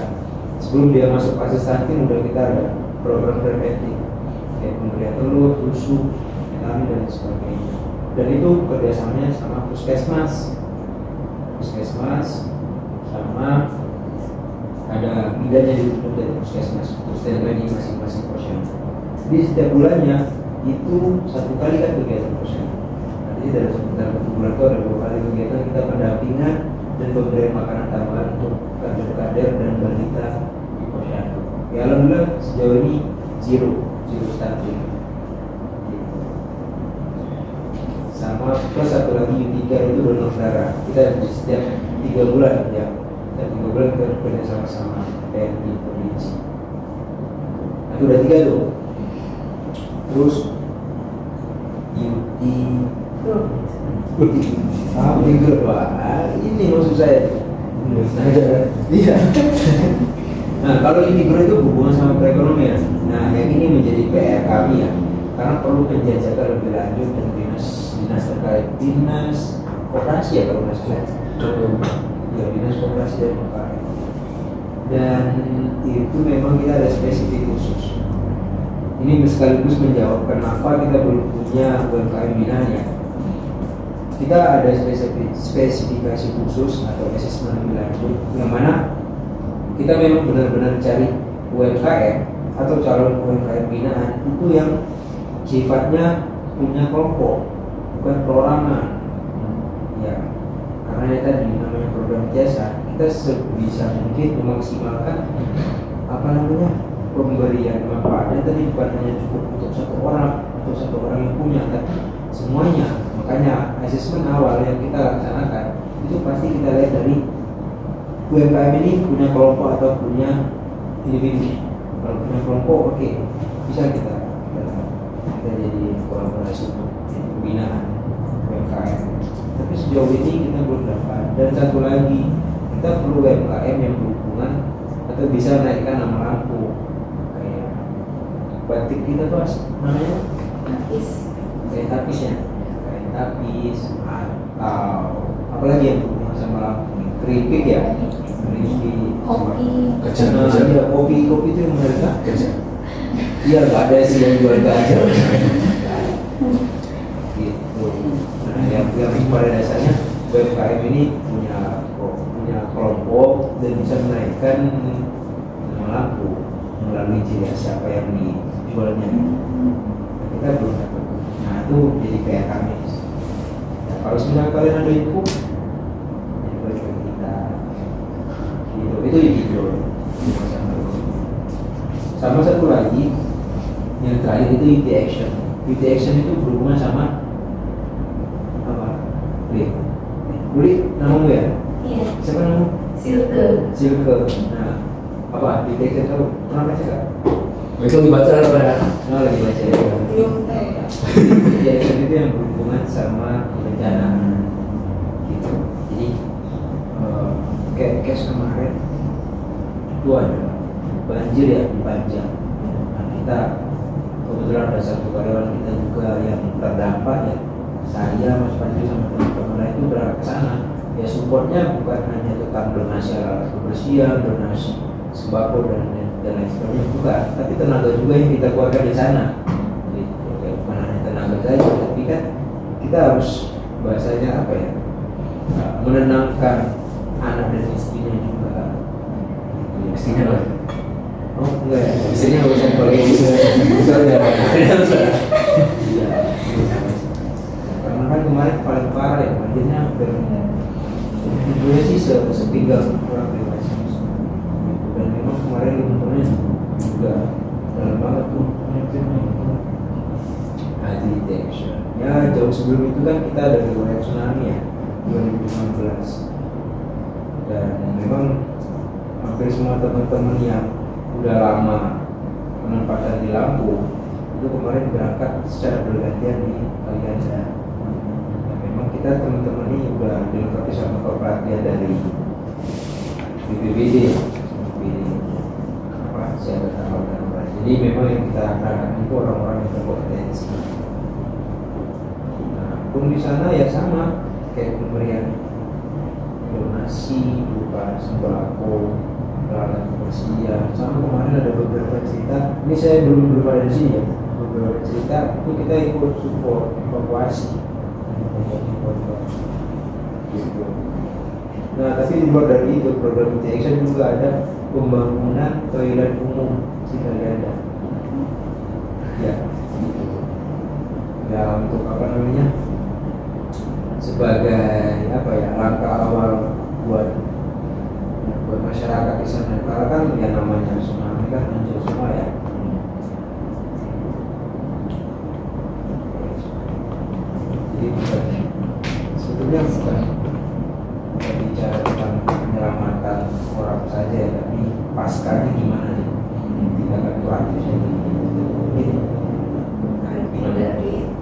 sebelum dia masuk fase stunting udah kita ada program preventif kayak pemberian telur, susu, vitamin dan sebagainya. Dan itu kerjasamanya sama puskesmas sama ada bidangnya ditutup dari puskesmas untuk standby di masing-masing posyandu. Jadi setiap bulannya itu 1 kali kan kegiatan posyandu. Jadi dalam 1 bulan itu ada 2 kali kegiatan kita pendampingan dan pemberian makanan tambahan untuk kader-kader dan balita di posyandu. Ya alhamdulillah sejauh ini zero stunting. Sama sama plus satu lagi U3 itu donor darah. Kita di setiap 3 bulan ya, setiap 3 bulan kita bekerja sama TNI Polisi. Nah, itu udah 3 tuh. Terus ini maksud saya. Iya. Nah, kalau Imigro itu hubungan sama perekonomian. Nah, yang ini menjadi PR kami ya, karena perlu penjajakan lebih lanjut dan dinas terkait, dinas koperasi ya kalau nggak salah. Ya, dinas koperasi dan UKM. Dan itu memang kita ada spesifik khusus. Ini sekaligus menjawab kenapa kita belum punya UMKM binanya. Kita ada spesifikasi khusus atau asesmen lebih lanjut, yang mana kita memang benar-benar cari UMKM atau calon UMKM binaan itu yang sifatnya punya kelompok, bukan perorangan. Ya, karena ini tadi namanya program jasa, kita sebisa mungkin memaksimalkan pemberian manfaatnya tadi bukan hanya cukup untuk satu orang atau satu orang yang punya, tapi semuanya. Makanya asesmen awal yang kita laksanakan itu pasti kita lihat dari UMKM ini punya kelompok atau punya individu. Kalau punya kelompok, oke, bisa kita jadi kolaborasi untuk pembinaan UMKM. Tapi sejauh ini kita belum dapat. Dan satu lagi, kita perlu UMKM yang berhubungan atau bisa menaikkan nama lampu. Kayak batik kita tuh namanya Tapis. kayak tapis ya, kayak tapis atau apalagi yang berhubungan sama lampu, keripik ya, keripik, Kopi. iya, kopi itu yang mereka iya nggak ada sih yang jual gajah gitu. Nah, yang pada dasarnya UMKM ini punya kelompok dan bisa menaikkan nama lampu melalui ciri khas siapa yang dijualnya. Nah, kita belum dapat. Nah, itu jadi PR kami. Nah, kalau sebenarnya kalian ada info, jadi bagi kita itu video. Sama satu lagi yang terakhir itu UT Action. UT Action itu berhubungan sama apa? Uli, namamu ya? Iya. Siapa namamu? Silke. Nah, apa? UT Action tahu? Pernah baca nggak? Itu dibaca apa ya? Nah, lagi baca ya. Belum tahu. UT Action itu yang berhubungan sama perencanaan gitu. Jadi kayak case kemarin itu ada banjir ya di Panjang. Nah, kita kebetulan ada satu karyawan kita juga yang terdampak ya. Saya Mas Panji sama teman-teman lain itu berangkat ke sana. Ya supportnya bukan hanya tentang donasi alat kebersihan, donasi sembako dan lain sebagainya bukan, tapi tenaga juga yang kita keluarkan di sana. Gitu. Ya, bukan hanya tenaga saja, tapi kan kita harus bahasanya apa ya? Menenangkan anak dan istrinya juga. Istrinya apa? Oh enggak ya, istrinya nggak usah pakai misalnya. Iya. Karena kan kemarin paling parah ya, banjirnya hampir gue sih sepinggang kurang dewasa. Dan memang kemarin lumpuhnya juga dalam banget tuh. Haji detection. Ya jauh sebelum itu kan kita ada riwayat tsunami ya 2015. Dan memang hampir semua teman-teman yang udah lama penempatan di Lampung itu kemarin berangkat secara bergantian di Kalianda. Nah, memang kita teman-teman ini udah dilengkapi sama kepelatihan dari BPBD apa siaga kapal darurat. Jadi memang yang kita harapkan itu orang-orang yang berkompetensi. Nah, pun di sana ya sama kayak pemberian donasi berupa sembako, alat kebersihan. Sama kemarin ada beberapa cerita. Ini saya belum ada di sini ya. Beberapa cerita itu kita ikut support evakuasi. Gitu. Nah, tapi di luar dari itu program UT Action juga ada pembangunan toilet umum di Kalianda. Ya, gitu. Ya untuk apa namanya? Sebagai apa ya langkah awal buat masyarakat di sana. Karena kan ya namanya tsunami kan hancur semua ya. Jadi bukan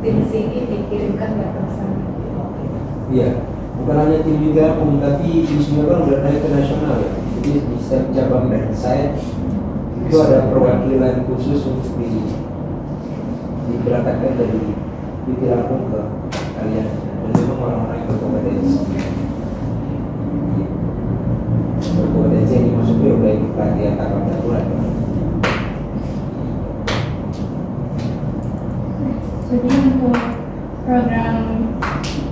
tim sini dikirimkan nggak ke sana? Iya, bukan hanya tim juga, tapi tim semua kan udah naik ke nasional ya. Jadi di setiap cabang dan saya itu ada perwakilan khusus untuk diberangkatkan dari Bukit Lampung ke kalian. Dan memang orang-orang yang berkompetensi yang dimasuki udah ikut pelatihan takap darurat. Jadi untuk program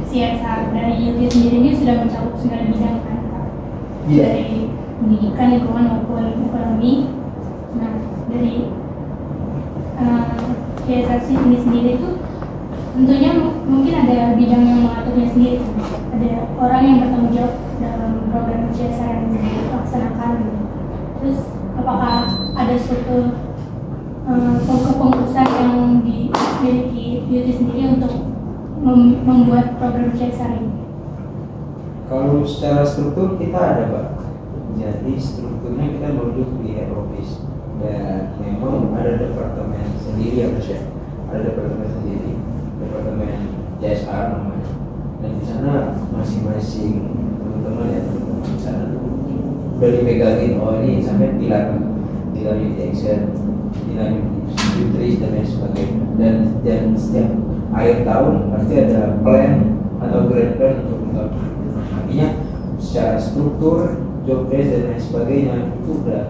CSR dari UT sendiri ini sudah mencakup segala bidang kan Kak? Iya. Dari pendidikan, lingkungan maupun ekonomi. Nah dari CSR ini sendiri itu tentunya mungkin ada bidang yang mengaturnya sendiri. Ada orang yang bertanggung jawab dalam program CSR yang dilaksanakan. Terus apakah ada struktur kepengurusan yang dimiliki UT sendiri untuk membuat program CSR ini? Kalau secara struktur kita ada Pak. Jadi strukturnya kita merujuk di head office dan memang ada departemen sendiri ya Mas ya. Ada departemen sendiri, departemen CSR namanya. Dan di sana masing-masing teman-teman ya teman-teman di sana udah dipegangin, oh ini sampai pilar unit action, pilar unit dan lain sebagainya. Dan setiap akhir tahun pasti ada plan atau grand plan untuk kita. Artinya secara struktur, job desk dan lain sebagainya itu udah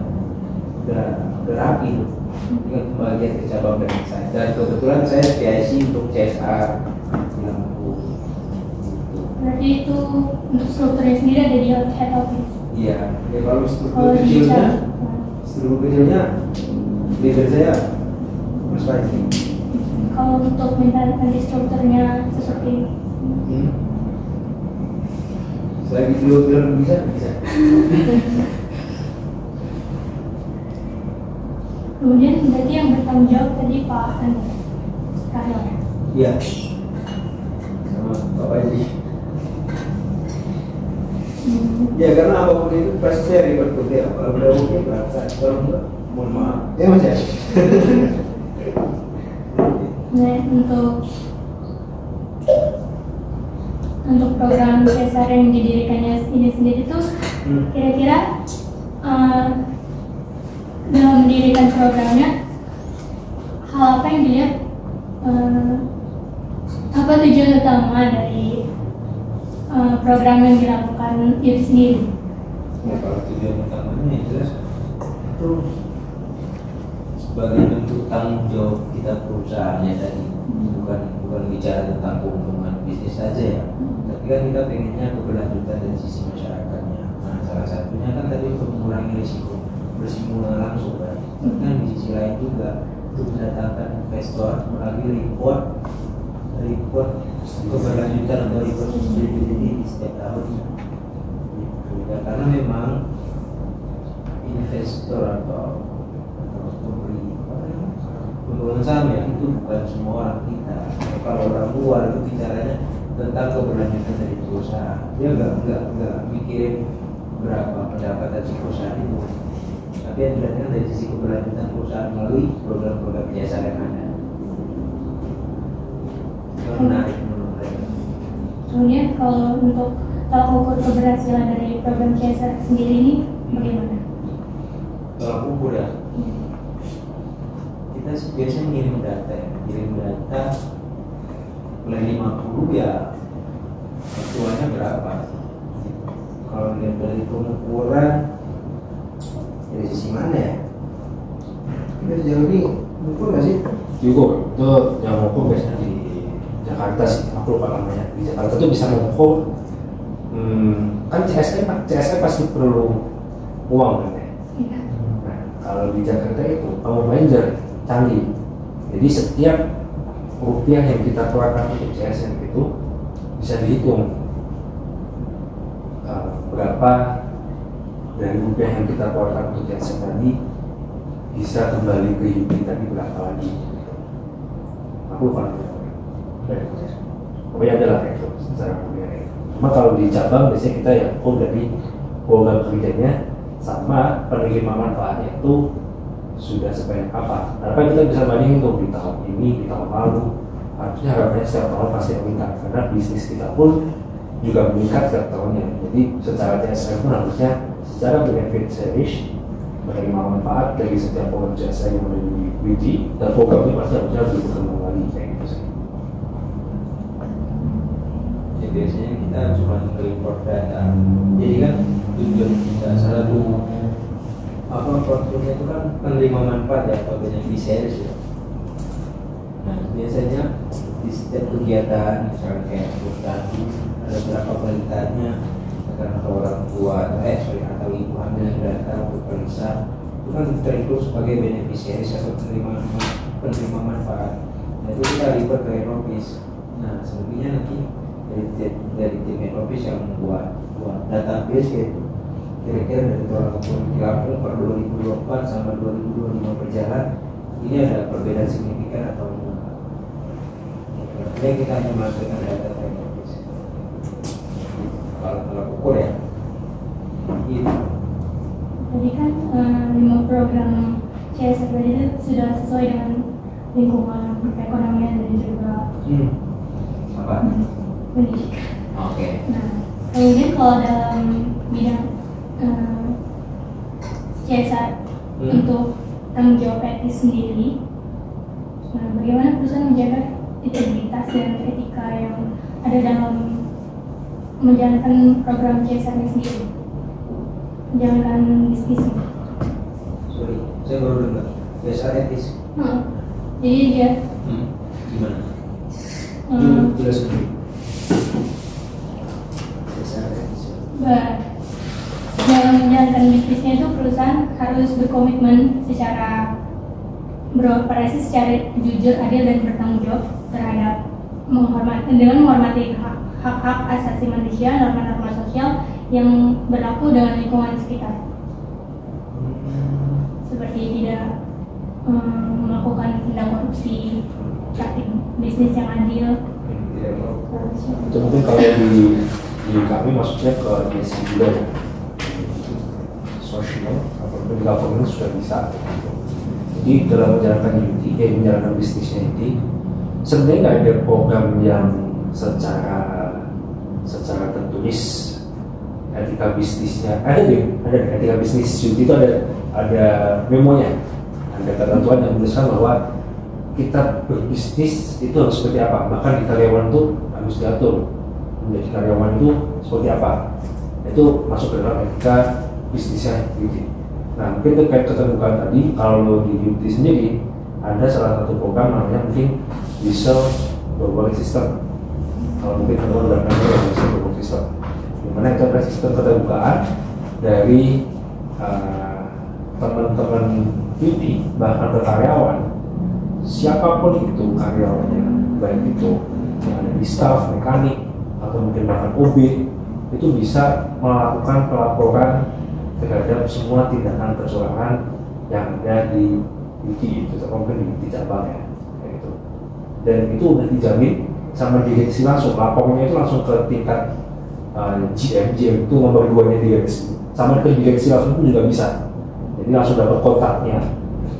rapi tuh. Tinggal pembagian ke cabang dan saya. Dan kebetulan saya PIC untuk CSR di Lampung. Berarti itu untuk strukturnya sendiri ada di head office? Iya, ya kalau Kalau di struktur kecilnya leader saya Mas Fajri. Kalau untuk minta nanti strukturnya seperti Saya gitu bilang bisa. kemudian berarti yang bertanggung jawab tadi Pak Karyo. Iya. Sama Pak Fajri. Ya karena apapun itu pasti saya ribet ya. Kalau udah oke berangkat, kalau enggak mohon maaf. Ya Mas ya. Nah, untuk program CSR yang didirikannya ini sendiri tuh kira-kira dalam mendirikan programnya hal apa yang dilihat, apa tujuan utama dari program yang dilakukan itu sendiri? Ya kalau tujuan utamanya yang jelas itu sebagai bentuk tanggung jawab kita perusahaannya tadi, bukan bicara tentang keuntungan bisnis saja ya, tapi kan kita pengennya keberlanjutan dari sisi masyarakatnya. Nah salah satunya kan tadi untuk mengurangi risiko bersinggungan langsung kan, tapi kan di sisi lain juga untuk mendatangkan investor melalui report keberlanjutan atau report sustainability di setiap tahunnya. Ya, karena memang investor atau pemegang saham ya itu bukan semua orang kita. Kalau orang luar itu bicaranya tentang keberlanjutan dari perusahaan, dia nggak mikirin berapa pendapatan si perusahaan itu, tapi yang dilihatkan dari sisi keberlanjutan perusahaan melalui program-program jasa yang ada. Itu menarik menurut mereka. Kemudian kalau untuk tolak ukur keberhasilan dari program CSR sendiri ini bagaimana? Tolak ukur ya. Kita biasanya ngirim data mulai 50 ya aktualnya berapa. Kalau lihat dari pengukuran dari sisi mana ya, kita sejauh ini mengukur nggak sih? Cukup, itu yang mengukur biasanya di Jakarta sih, aku lupa namanya. Di Jakarta tuh bisa mengukur kan CSR pasti perlu uang kan ya. Nah, kalau di Jakarta itu pengukurannya canggih. Jadi setiap rupiah yang kita keluarkan untuk CSR itu bisa dihitung berapa dari rupiah yang kita keluarkan untuk CSR tadi bisa kembali ke UP tadi berapa lagi. Aku lupa namanya. Pokoknya adalah kayak itu secara rupiah. Cuma kalau di cabang biasanya kita ya dari program kerjanya sama penerima manfaatnya itu sudah sebanyak apa. Kenapa kita bisa bandingin tuh di tahun ini, di tahun lalu, artinya harapannya setiap tahun pasti meningkat karena bisnis kita pun juga meningkat setiap tahunnya. Jadi secara CSR pun harusnya secara benefit sharing menerima manfaat dari setiap program CSR yang ada di WIDI dan program ini pasti harusnya lebih berkembang lagi kayak gitu sih. Ya, biasanya kita cuma nge-import data. Jadi kan tujuan kita salah satu platformnya itu kan penerima manfaat ya atau beneficiaries ya. Nah biasanya di setiap kegiatan misalnya kayak tadi ada berapa penelitiannya atau orang tua atau ibu hamil yang datang untuk periksa itu kan terinklusi sebagai beneficiaries atau penerima manfaat. Nah itu kita lipat ke head office. Nah selebihnya nanti dari tim head office yang membuat database gitu. Kira-kira dari tahun 2008 per 2024 sama 2025 berjalan ini ada perbedaan signifikan atau enggak? Artinya kita hanya masukkan data teknis kalau ukur ya. Gitu. Jadi kan 5 program CSR itu sudah sesuai dengan lingkungan perekonomian dan juga Apa? pendidikan. Oke. Nah, kemudian kalau dalam bidang CSR untuk tanggung jawab etis sendiri, nah, bagaimana perusahaan menjaga integritas dan etika yang ada dalam menjalankan program CSR ini sendiri, menjalankan bisnisnya. Sorry, saya baru dengar. Biasa etis. Jadi dia Gimana? Jelas dulu. Biasa etis. Dalam menjalankan bisnisnya itu perusahaan harus berkomitmen secara beroperasi secara jujur, adil dan bertanggung jawab terhadap menghormati hak-hak asasi manusia, norma-norma sosial yang berlaku dengan lingkungan sekitar. Seperti tidak melakukan tindak korupsi, praktik bisnis yang adil. Itu mungkin kalau di kami maksudnya ke DSI juga ya, sosial ataupun di government sudah bisa. Jadi dalam menjalankan menjalankan bisnisnya ini sebenarnya nggak ada program yang secara tertulis etika bisnisnya ada etika bisnis itu ada memonya, ada ketentuan yang menuliskan bahwa kita berbisnis itu harus seperti apa, bahkan di karyawan itu harus diatur menjadi karyawan itu seperti apa, itu masuk ke dalam etika bisnisnya beauty. Nah mungkin terkait keterbukaan tadi, kalau di beauty sendiri ada salah satu program namanya mungkin whistleblower system. Kalau mungkin teman-teman udah pernah dengar whistleblower system, dimana itu adalah sistem keterbukaan dari teman-teman beauty bahkan ke karyawan, siapapun itu karyawannya, baik itu yang ada di staff, mekanik atau mungkin bahkan OB, itu bisa melakukan pelaporan terhadap semua tindakan kecurangan yang ada di beauty itu, mungkin di cabang ya, gitu. Dan itu udah dijamin sama direksi langsung, lapornya itu langsung ke tingkat GM itu nomor 2-nya direksi, sama ke direksi langsung pun juga bisa. Jadi langsung dapat kontaknya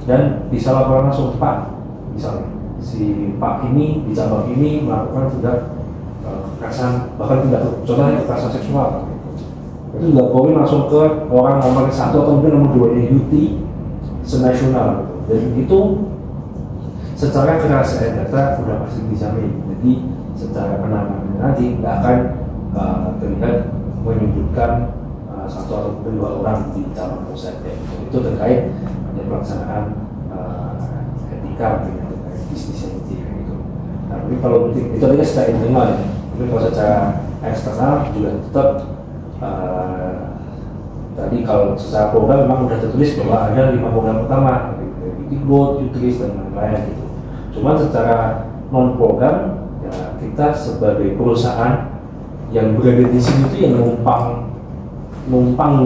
dan bisa laporan langsung, Pak, misalnya si Pak ini di cabang ini melakukan tindak kekerasan, bahkan tidak contohnya kekerasan seksual. Itu juga poin langsung ke orang nomor 1 atau mungkin nomor 2-nya beauty senasional gitu. Dan itu secara kerahasiaan data sudah pasti dijamin. Jadi secara penanganannya nanti nggak akan terlihat menyebutkan satu atau mungkin 2 orang di cabang pusat ya. Itu terkait dengan pelaksanaan etika dengan bisnisnya gitu. Nah, tapi kalau itu aja secara internal ya. Tapi kalau secara eksternal juga tetap tadi kalau secara program memang sudah tertulis bahwa ada 5 program utama, beauty growth, youth dan lain-lain gitu. Cuman secara non program ya kita sebagai perusahaan yang berada di sini itu yang numpang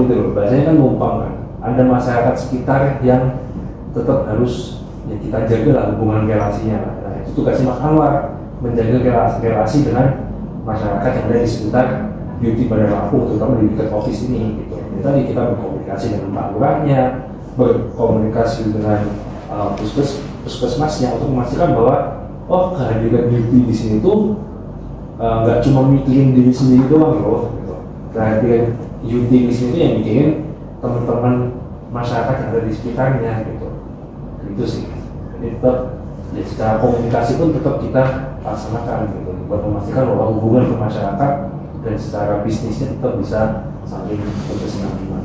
gitu loh, bahasanya kan numpang kan. Ada masyarakat sekitar yang tetap harus ya kita jaga lah hubungan relasinya. Nah, itu tugasnya Mas Anwar, menjaga relasi dengan masyarakat yang ada di sekitar beauty pada Lampung, terutama di dekat office ini gitu. Jadi tadi kita berkomunikasi dengan Pak Lurahnya, berkomunikasi dengan puskesmasnya untuk memastikan bahwa oh kehadiran beauty di sini tuh nggak cuma mikirin diri sendiri doang loh gitu. Kehadiran beauty di sini tuh yang mikirin teman-teman masyarakat yang ada di sekitarnya gitu. Itu sih. Jadi tetap ya, secara komunikasi pun tetap kita laksanakan gitu buat memastikan bahwa hubungan ke masyarakat dan secara bisnisnya tetap bisa saling berkesinambungan.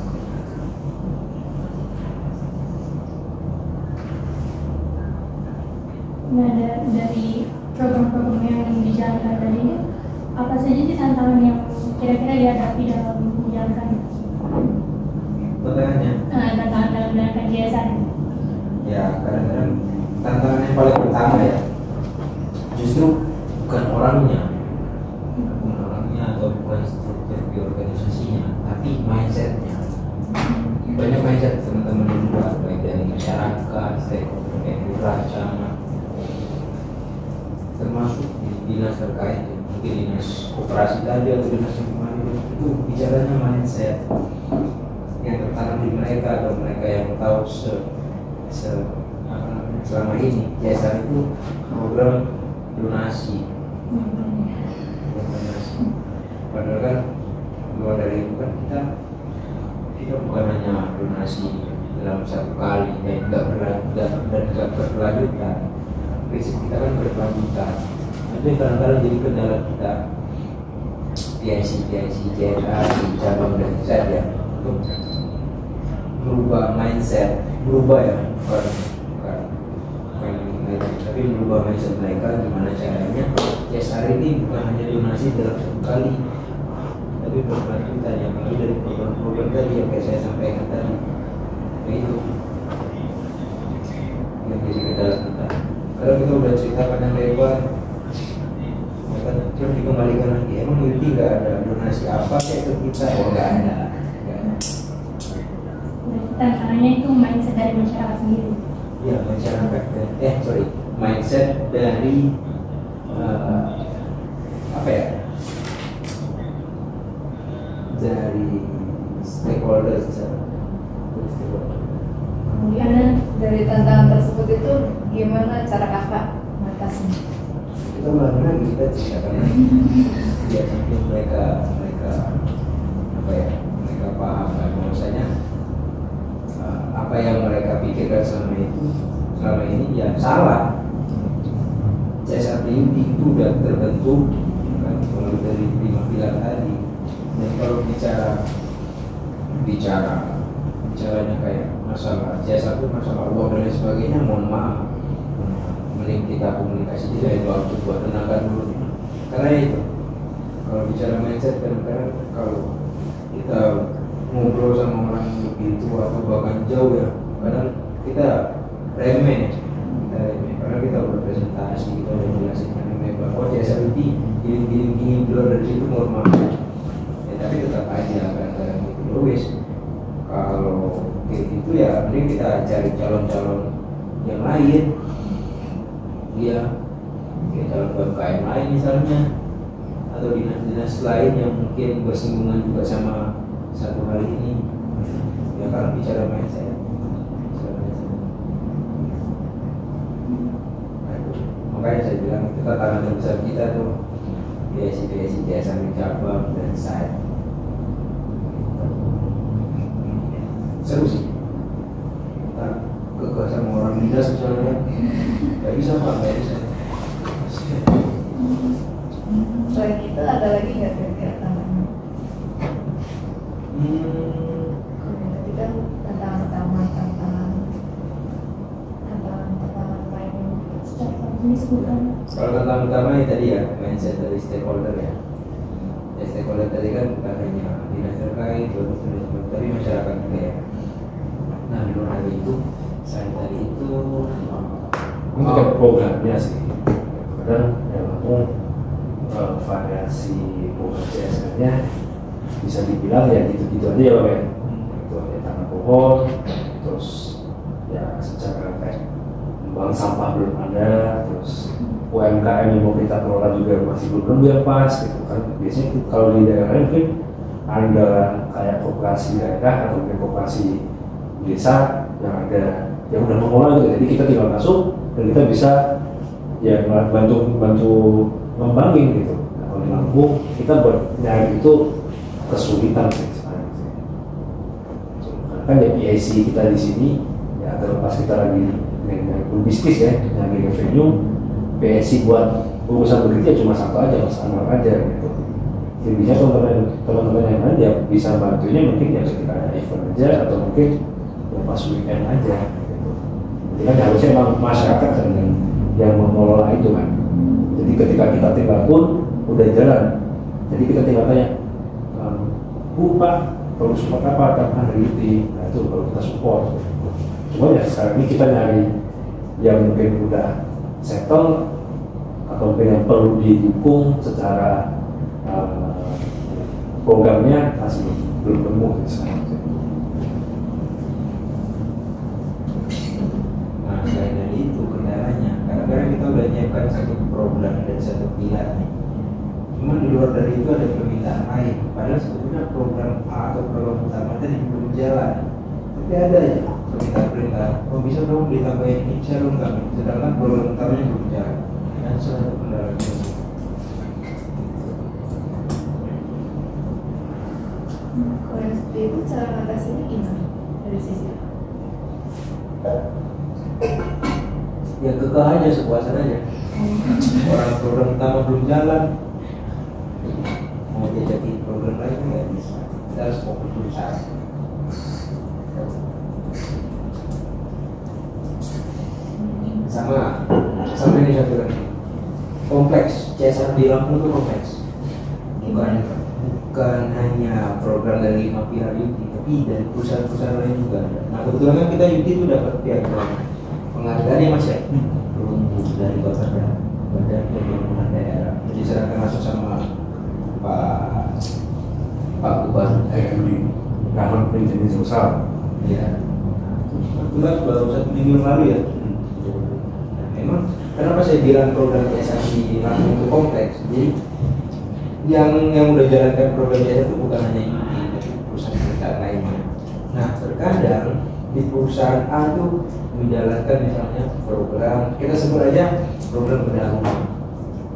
Nah, dari program-program yang dijalankan tadi ini, apa saja sih tantangan yang kira-kira dihadapi dalam menjalankan Pertanyaannya, tantangan dalam menjalankan JSR? ya kadang-kadang tantangan yang paling utama ya justru bukan orangnya atau bukan struktur di organisasinya, tapi mindsetnya. Banyak mindset teman-teman di luar, baik dari masyarakat, stakeholder, lurah, camat, termasuk di dinas terkait, mungkin dinas koperasi tadi atau dinas lingkungan itu bicaranya mindset yang tertanam di mereka atau mereka yang tahu selama ini JSR itu program donasi. Padahal kan luar dari itu kan kita bukan hanya donasi dalam satu kali dan tidak berkelanjutan. Prinsip kita kan berkelanjutan. Itu yang kadang-kadang jadi kendala kita PIC, JSR, cabang dan saja untuk merubah mindset, tapi merubah mindset mereka. Gimana caranya JSR ini bukan hanya donasi dalam satu kali, tapi berkelanjutan, yang mulai dari program-program tadi yang kayak saya sampaikan tadi. Itu yang jadi kendala kita. Kalau kita udah cerita panjang lebar, kan terus dikembalikan lagi, emang UID nggak ada donasi apa kayak ke kita? Oh nggak ada. Tantangannya itu mindset dari masyarakat sendiri. Iya, masyarakat mindset dari apa ya? Dari stakeholders. Kemudian dari tantangan tersebut itu gimana cara kakak mengatasinya? Kita benar-benar kita ceritakan biar mungkin mereka apa ya, mereka paham kan bahwasanya apa yang mereka pikirkan selama ini ya salah. CSR Beauty itu udah terbentuk kan mulai dari 5 pilar tadi. Dan kalau bicaranya kayak masalah jasa itu, masalah uang dan lain sebagainya, mohon maaf, mending kita komunikasi di lain waktu buat tenangkan dulu. Karena itu kalau bicara mindset, kadang-kadang kalau kita ngobrol sama orang lebih tua atau bahkan jauh ya, kadang kita remeh karena kita berpresentasi, kita udah jelasin remeh bahwa jasa itu gini di luar dari situ normal ya, tapi tetap aja kadang-kadang itu wis. Kalau kayak gitu ya mending kita cari calon-calon yang lain, ya kayak calon UMKM lain misalnya, atau dinas-dinas lain yang mungkin bersinggungan juga sama satu hal ini. Ya kalau bicara mindset, makanya saya bilang itu tantangan terbesar kita tuh PSI JSR cabang dan site. Seru sih, kita kekeh sama orang dinas misalnya, nggak bisa pak, nggak bisa. Selain itu ada lagi nggak kira-kira tantangan? Tadi kan tantangan utama, tantangan lain Secara jenis bukan. Kalau tantangan utama ini tadi ya mindset dari stakeholder ya. Ya stakeholder tadi kan bukan hanya dinas terkait, tapi masyarakat juga ya. Nah di luar dari itu, selain tadi itu Ini kan programnya sih. Kadang ya variasi program CSR-nya bisa dibilang ya gitu-gitu aja ya Pak ya. Itu ada tanah pohon, terus ya secara kayak bank sampah belum ada, terus UMKM yang mau kita kelola juga masih belum biar pas gitu kan. Biasanya kalau di daerah lain mungkin ada kayak koperasi daerah atau mungkin koperasi desa yang ada yang udah mengelola gitu. Jadi kita tinggal masuk dan kita bisa ya bantu ngembangin gitu. Nah, kalau di Lampung kita buat nyari itu kesulitan sih sekarang sih. Kan ya PIC kita di sini ya terlepas kita lagi berbisnis ya, nyari revenue, PIC buat urusan bekerja cuma satu aja, Mas Anwar aja gitu. Jadi bisa teman-teman yang lain ya bisa bantunya mungkin ya ketika ada event aja atau mungkin ya pas weekend aja gitu. Jadi kan harusnya emang masyarakat kan yang mengelola itu kan. Jadi ketika kita tinggal pun udah jalan. Jadi kita tinggal tanya, Bu Pak perlu support apa? Kan Riti, nah itu baru kita support. Cuma ya sekarang ini kita nyari yang mungkin udah settle atau mungkin yang perlu didukung secara programnya masih belum nemu sekarang. Nah, selain dari itu kendalanya, kadang-kadang kita udah nyiapkan satu program dan satu pilar nih. Cuman di luar dari itu ada permintaan lain. Padahal sebetulnya program A atau program utama tadi belum jalan. Tapi ada aja permintaan-permintaan. Oh bisa dong ditambahin ini, bisa dong kami. Sedangkan program utamanya belum jalan. Dan satu kendala itu. Kalau yang seperti itu cara mengatasinya gimana dari sisi? Ya kekeh aja, sepuasan aja. Orang program utama belum jalan, mau jadi program lain nggak bisa. Kita harus fokus berusaha. Sama ini satu lagi. Kompleks, CSR di Lampung itu kompleks. Bukan hanya program dari 5 pilar UTI, tapi dari perusahaan-perusahaan lain juga ada. Nah kebetulan kan kita UTI itu dapat piagam penghargaan ya Mas ya, dari Badan Pembangunan Daerah. Jadi diserahkan langsung sama Pak Gubernur MD, Rahman Penjani Sosial. Ya. Kebetulan baru 1 minggu yang lalu ya. Nah, memang kenapa saya bilang program CSR di Lampung itu kompleks? Jadi yang udah jalankan program CSR itu bukan hanya ini, tapi perusahaan-perusahaan lainnya. Nah terkadang di perusahaan A itu menjalankan misalnya program, kita sebut aja program bedah rumah.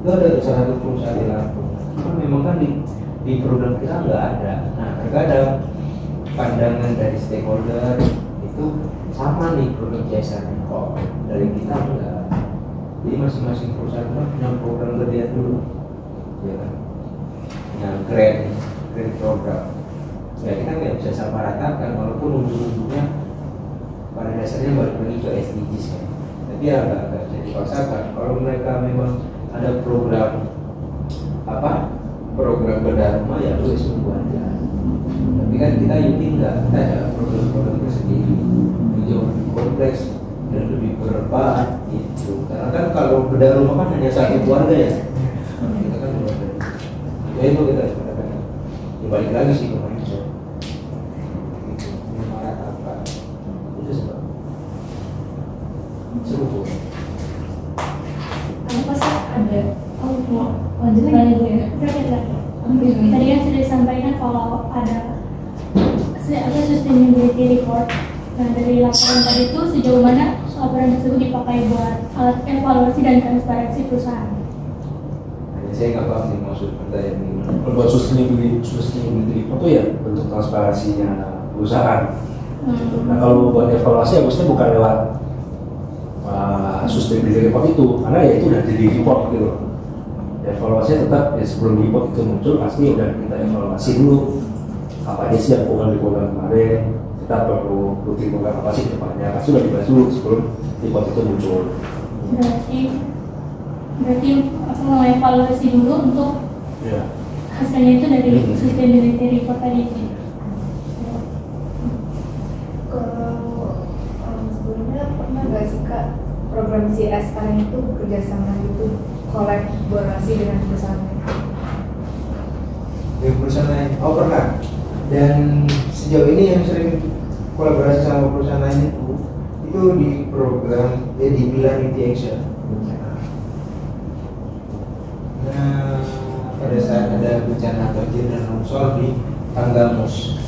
Itu ada salah satu perusahaan di Lampung. Cuma memang kan di program kita nggak ada. Nah terkadang pandangan dari stakeholder itu sama nih program CSR kok dari kita enggak. Jadi masing-masing perusahaan punya program kerja dulu, ya kan? Yang grant program. Ya kita nggak bisa sama ratakan walaupun ujung-ujungnya pada dasarnya balik lagi ke SDGs kan. Tapi ya nggak bisa dipaksakan. Kalau mereka memang ada program program bedah rumah ya tulis tunggu aja. Tapi kan kita ini enggak, kita ada program-program tersendiri yang jauh lebih kompleks dan lebih bermanfaat gitu. Karena kan kalau bedah rumah kan hanya satu keluarga ya. Kita kan keluarga. Ya itu kita katakan. Ya balik lagi sih ke mindset. Marah apa? Itu sebab. Seru. Apa sih ada? Oh mau lanjut lanjut lagi ya? Tadi kan sudah disampaikan kalau ada sustainability report. Nah dari laporan tadi itu sejauh mana laporan tersebut dipakai buat alat evaluasi dan transparansi perusahaan? Saya nggak paham sih maksud pertanyaan ini. Buat sustainability itu ya bentuk transparansinya perusahaan. Nah kalau buat evaluasi harusnya bukan lewat sustainability report itu, karena ya itu udah jadi report gitu. Evaluasi tetap ya sebelum report itu muncul pasti udah kita evaluasi dulu apa aja sih yang kurang di program kemarin, kita perlu rutin program apa sih depannya, pasti udah dibahas dulu sebelum report itu muncul. Berarti aku mau evaluasi dulu untuk Ya. hasilnya itu dari sustainability report tadi. Kalau sebelumnya pernah nggak sih Kak program CSR itu bekerja sama gitu, kolaborasi dengan perusahaan lain? Dengan perusahaan lain? Oh pernah. Dan sejauh ini yang sering kolaborasi sama perusahaan lain itu di program di pilar UTI Action. Nah pada saat ada bencana banjir dan longsor di Tanggamus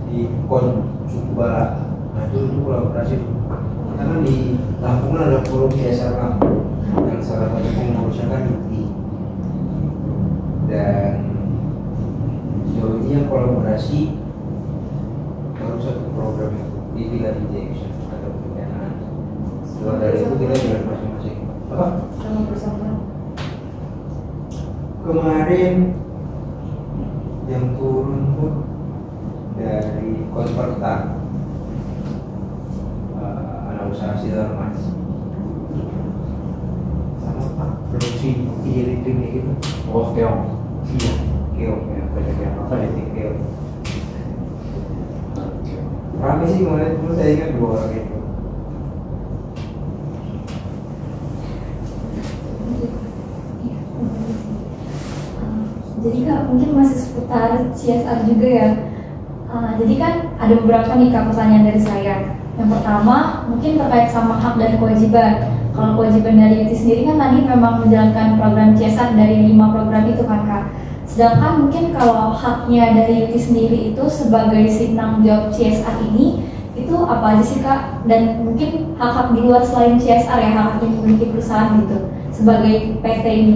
di Pon Cukubara, nah itu kolaborasi karena di Lampung ada forum CSR Lampung yang salah satu pengurusnya kan ITI, dan sejauh ini yang kolaborasi dalam satu program itu di Villa Injection atau pendanaan. Setelah dari itu kita jalan masing-masing. Apa? Sama bersama. Kemarin yang turun tuh dari konvertan anak usaha Silarmas sama Pak produksi di gitu. Oh, keong. Iya, keong ya, banyak yang apa ya, keong. Rame sih kemarin, cuma saya ingat 2 orang itu. Jadi Kak, mungkin masih seputar CSR juga ya. Jadi kan ada beberapa nih Kak pertanyaan dari saya. Yang pertama mungkin terkait sama hak dan kewajiban. Kalau kewajiban dari UTI sendiri kan tadi memang menjalankan program CSR dari 5 program itu kan Kak. Sedangkan mungkin kalau haknya dari UTI sendiri itu sebagai si penanggung jawab CSR ini itu apa aja sih Kak? Dan mungkin hak-hak di luar selain CSR ya, hak-hak yang dimiliki perusahaan gitu sebagai PT ini.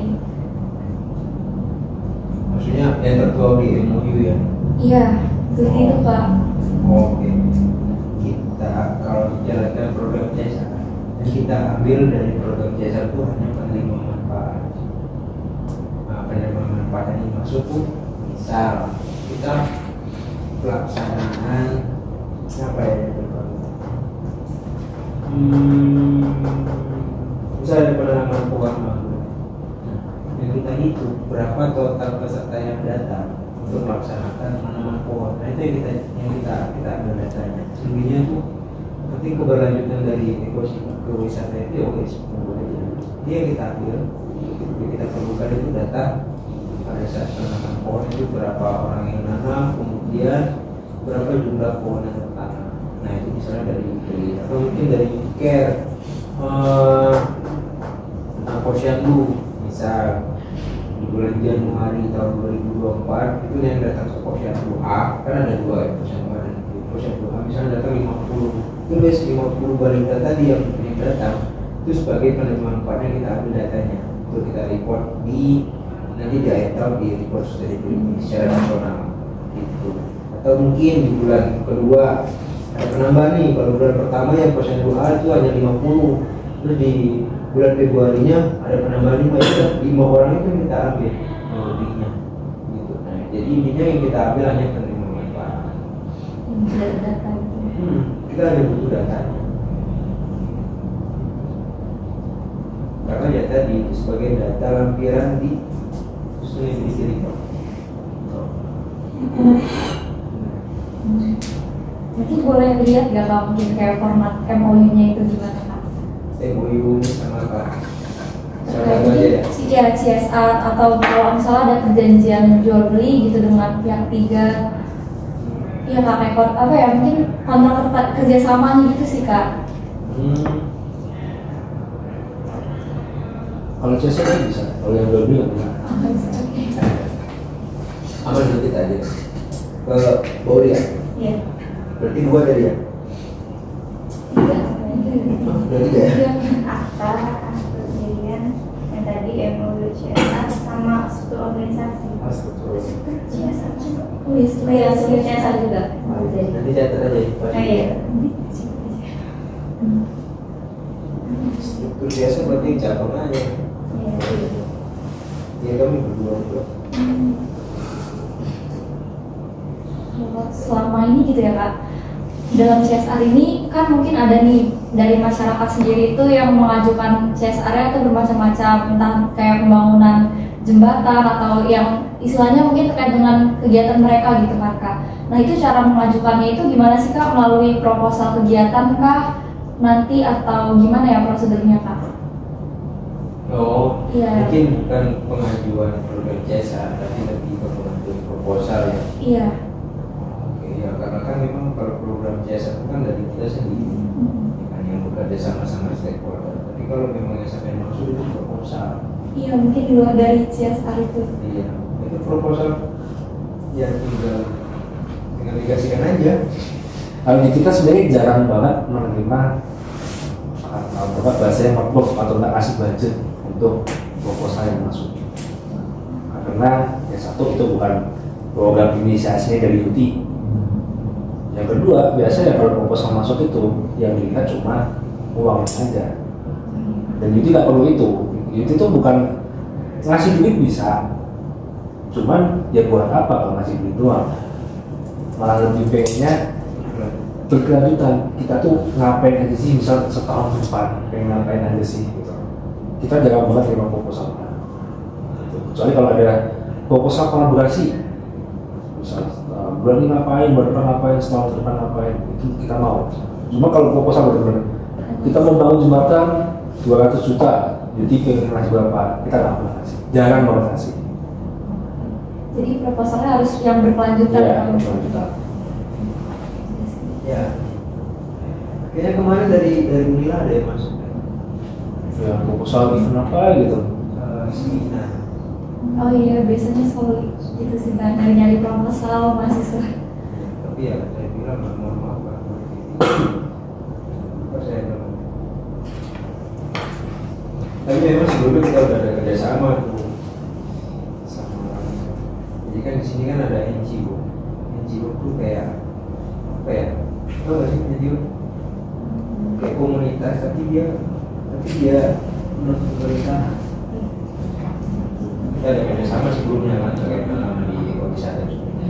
Maksudnya yang tertuang di MOU ya? Iya, seperti itu Kak. Oke. Kita kalau menjalankan program CSR, yang kita ambil dari program CSR itu hanya penerima manfaat. Nah, penerima manfaat ini masuk tuh, misal kita pelaksanaan apa ya? Misal ada penanaman pohon mangrove. Yang kita hitung berapa total peserta yang datang untuk melaksanakan penanaman pohon. Nah itu yang kita ambil datanya. Selebihnya tuh nanti keberlanjutan dari ekowisata itu ya oke semua aja. Ini yang kita ambil, yang kita perlukan itu data pada saat penanaman pohon itu berapa orang yang nanam, kemudian berapa jumlah pohon yang tertanam. Nah itu misalnya dari atau mungkin dari care tentang posyandu. Misal di bulan Januari tahun 2024 itu yang datang ke posyandu A, kan ada 2 ya, posyandu A dan posyandu A, misalnya datang 50, terus 50 balita tadi yang datang itu sebagai penerima manfaatnya kita ambil datanya untuk kita report nanti di akhir tahun di report sustainability secara nasional gitu. Atau mungkin di bulan kedua ada penambahan nih, kalau bulan pertama yang posyandu A itu hanya 50, terus di bulan Februarinya ada penambahan 5 orang itu yang kita ambil lebihnya gitu. Nah, jadi intinya yang kita ambil hanya penerima manfaat. Data itu. Kita hanya butuh datanya. Karena ya tadi sebagai data lampiran di sustainability report. Mungkin boleh lihat gak Kak, mungkin kayak format MOU-nya itu gimana Kak? MOU sama apa? Sama Kayak apa aja ya? ya CSR atau kalau misalnya ada perjanjian jual beli gitu dengan pihak 3. Iya Kak, kayak apa ya, mungkin kontrak kerjasamanya gitu sih Kak. Kalau CSR kan bisa, kalau yang jual beli nggak bisa. Aman nanti aja ke Bauri ya? Iya. Berarti 2 dari ya? 3. Udah 3 ya? Akta, kemudian yang tadi MOU CSR sama struktur organisasi. CSR. Oh iya, CSR juga. Nanti catat aja ya. Oh iya. Struktur biasa berarti cabang aja. Ya kami berdua. Selama ini gitu ya Kak, dalam CSR ini kan mungkin ada nih dari masyarakat sendiri itu yang mengajukan CSR itu bermacam-macam, entah kayak pembangunan jembatan atau yang istilahnya mungkin terkait dengan kegiatan mereka gitu kan Kak. Nah itu cara mengajukannya itu gimana sih Kak, melalui proposal kegiatan kah nanti atau gimana ya prosedurnya Kak? Oh, Iya. mungkin bukan pengajuan program CSR, tapi lebih ke pengajuan proposal ya. Iya. Oke, ya karena kan memang kalau program CSR itu kan dari kita sendiri, kan yang bekerja sama stakeholder. Tapi kalau memang yang sampai masuk itu proposal. Iya, mungkin di luar dari CSR itu. Iya, itu proposal yang tinggal dikasihkan aja. Kalau di kita sebenarnya jarang banget menerima bahasanya workbook atau nggak kasih budget untuk proposal yang masuk. Karena yang satu itu bukan program inisiasinya dari UT. Yang kedua, biasanya kalau proposal masuk itu yang dilihat cuma uangnya saja. Dan UT nggak perlu itu. UT itu bukan ngasih duit bisa, cuman ya buat apa kalau ngasih duit doang? Malah lebih pengennya berkelanjutan. Kita tuh ngapain aja sih, misal setahun ke depan pengen ngapain aja sih gitu. Kita jarang banget terima proposal gitu. Kecuali kalau ada proposal kolaborasi, misal bulan ini ngapain, bulan depan ngapain, setahun ke depan ngapain, itu kita mau. Cuma kalau proposal benar-benar kita membangun jembatan 200 juta, jadi pengen ngasih berapa, kita nggak pernah kasih, jarang banget kasih. Jadi proposalnya harus yang berkelanjutan. Iya, berkelanjutan. Ya. Kayaknya kemarin dari Unila ada yang masuk. Ya, proposal event apa gitu. Seminar. Oh iya, biasanya selalu itu sih kan, nyari proposal mahasiswa. Tapi ya saya bilang mohon maaf Pak. Apa saya bilang? Tapi memang sebelumnya kita udah ada kerjasama tuh sama. Jadi kan di sini kan ada NGO. NGO tuh kayak apa ya? Tahu nggak sih NGO? Kayak komunitas tapi dia menurut pemerintah. Kita ada kerjasama sebelumnya kan terkait dengan di wisata juga.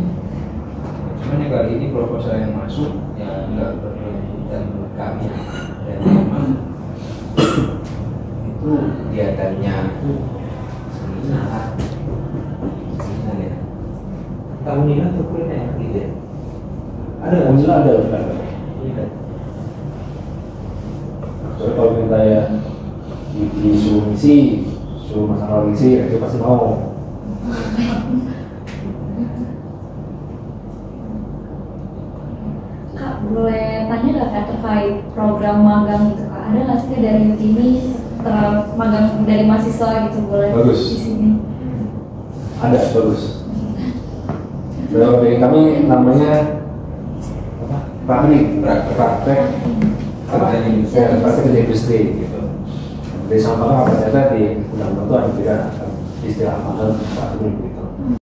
Cuman yang kali ini proposal yang masuk ya nggak berkelanjutan menurut kami, dan memang itu kegiatannya itu seminar ya. Tahun ini atau kuliner gitu ya? Ada nggak? Alhamdulillah ada. Soalnya kalau minta ya disuruh misi, suruh masalah misi, itu pasti mau. Kak, boleh tanya nggak Kak terkait program magang gitu Kak? Ada nggak sih Kak dari UT ini magang dari mahasiswa gitu, boleh Bagus. di sini? Ada, bagus. Kalau dari kami namanya apa? Praktik kerja industri gitu. Dari sama apa ternyata di undang-undang itu ada juga istilah mahal praktik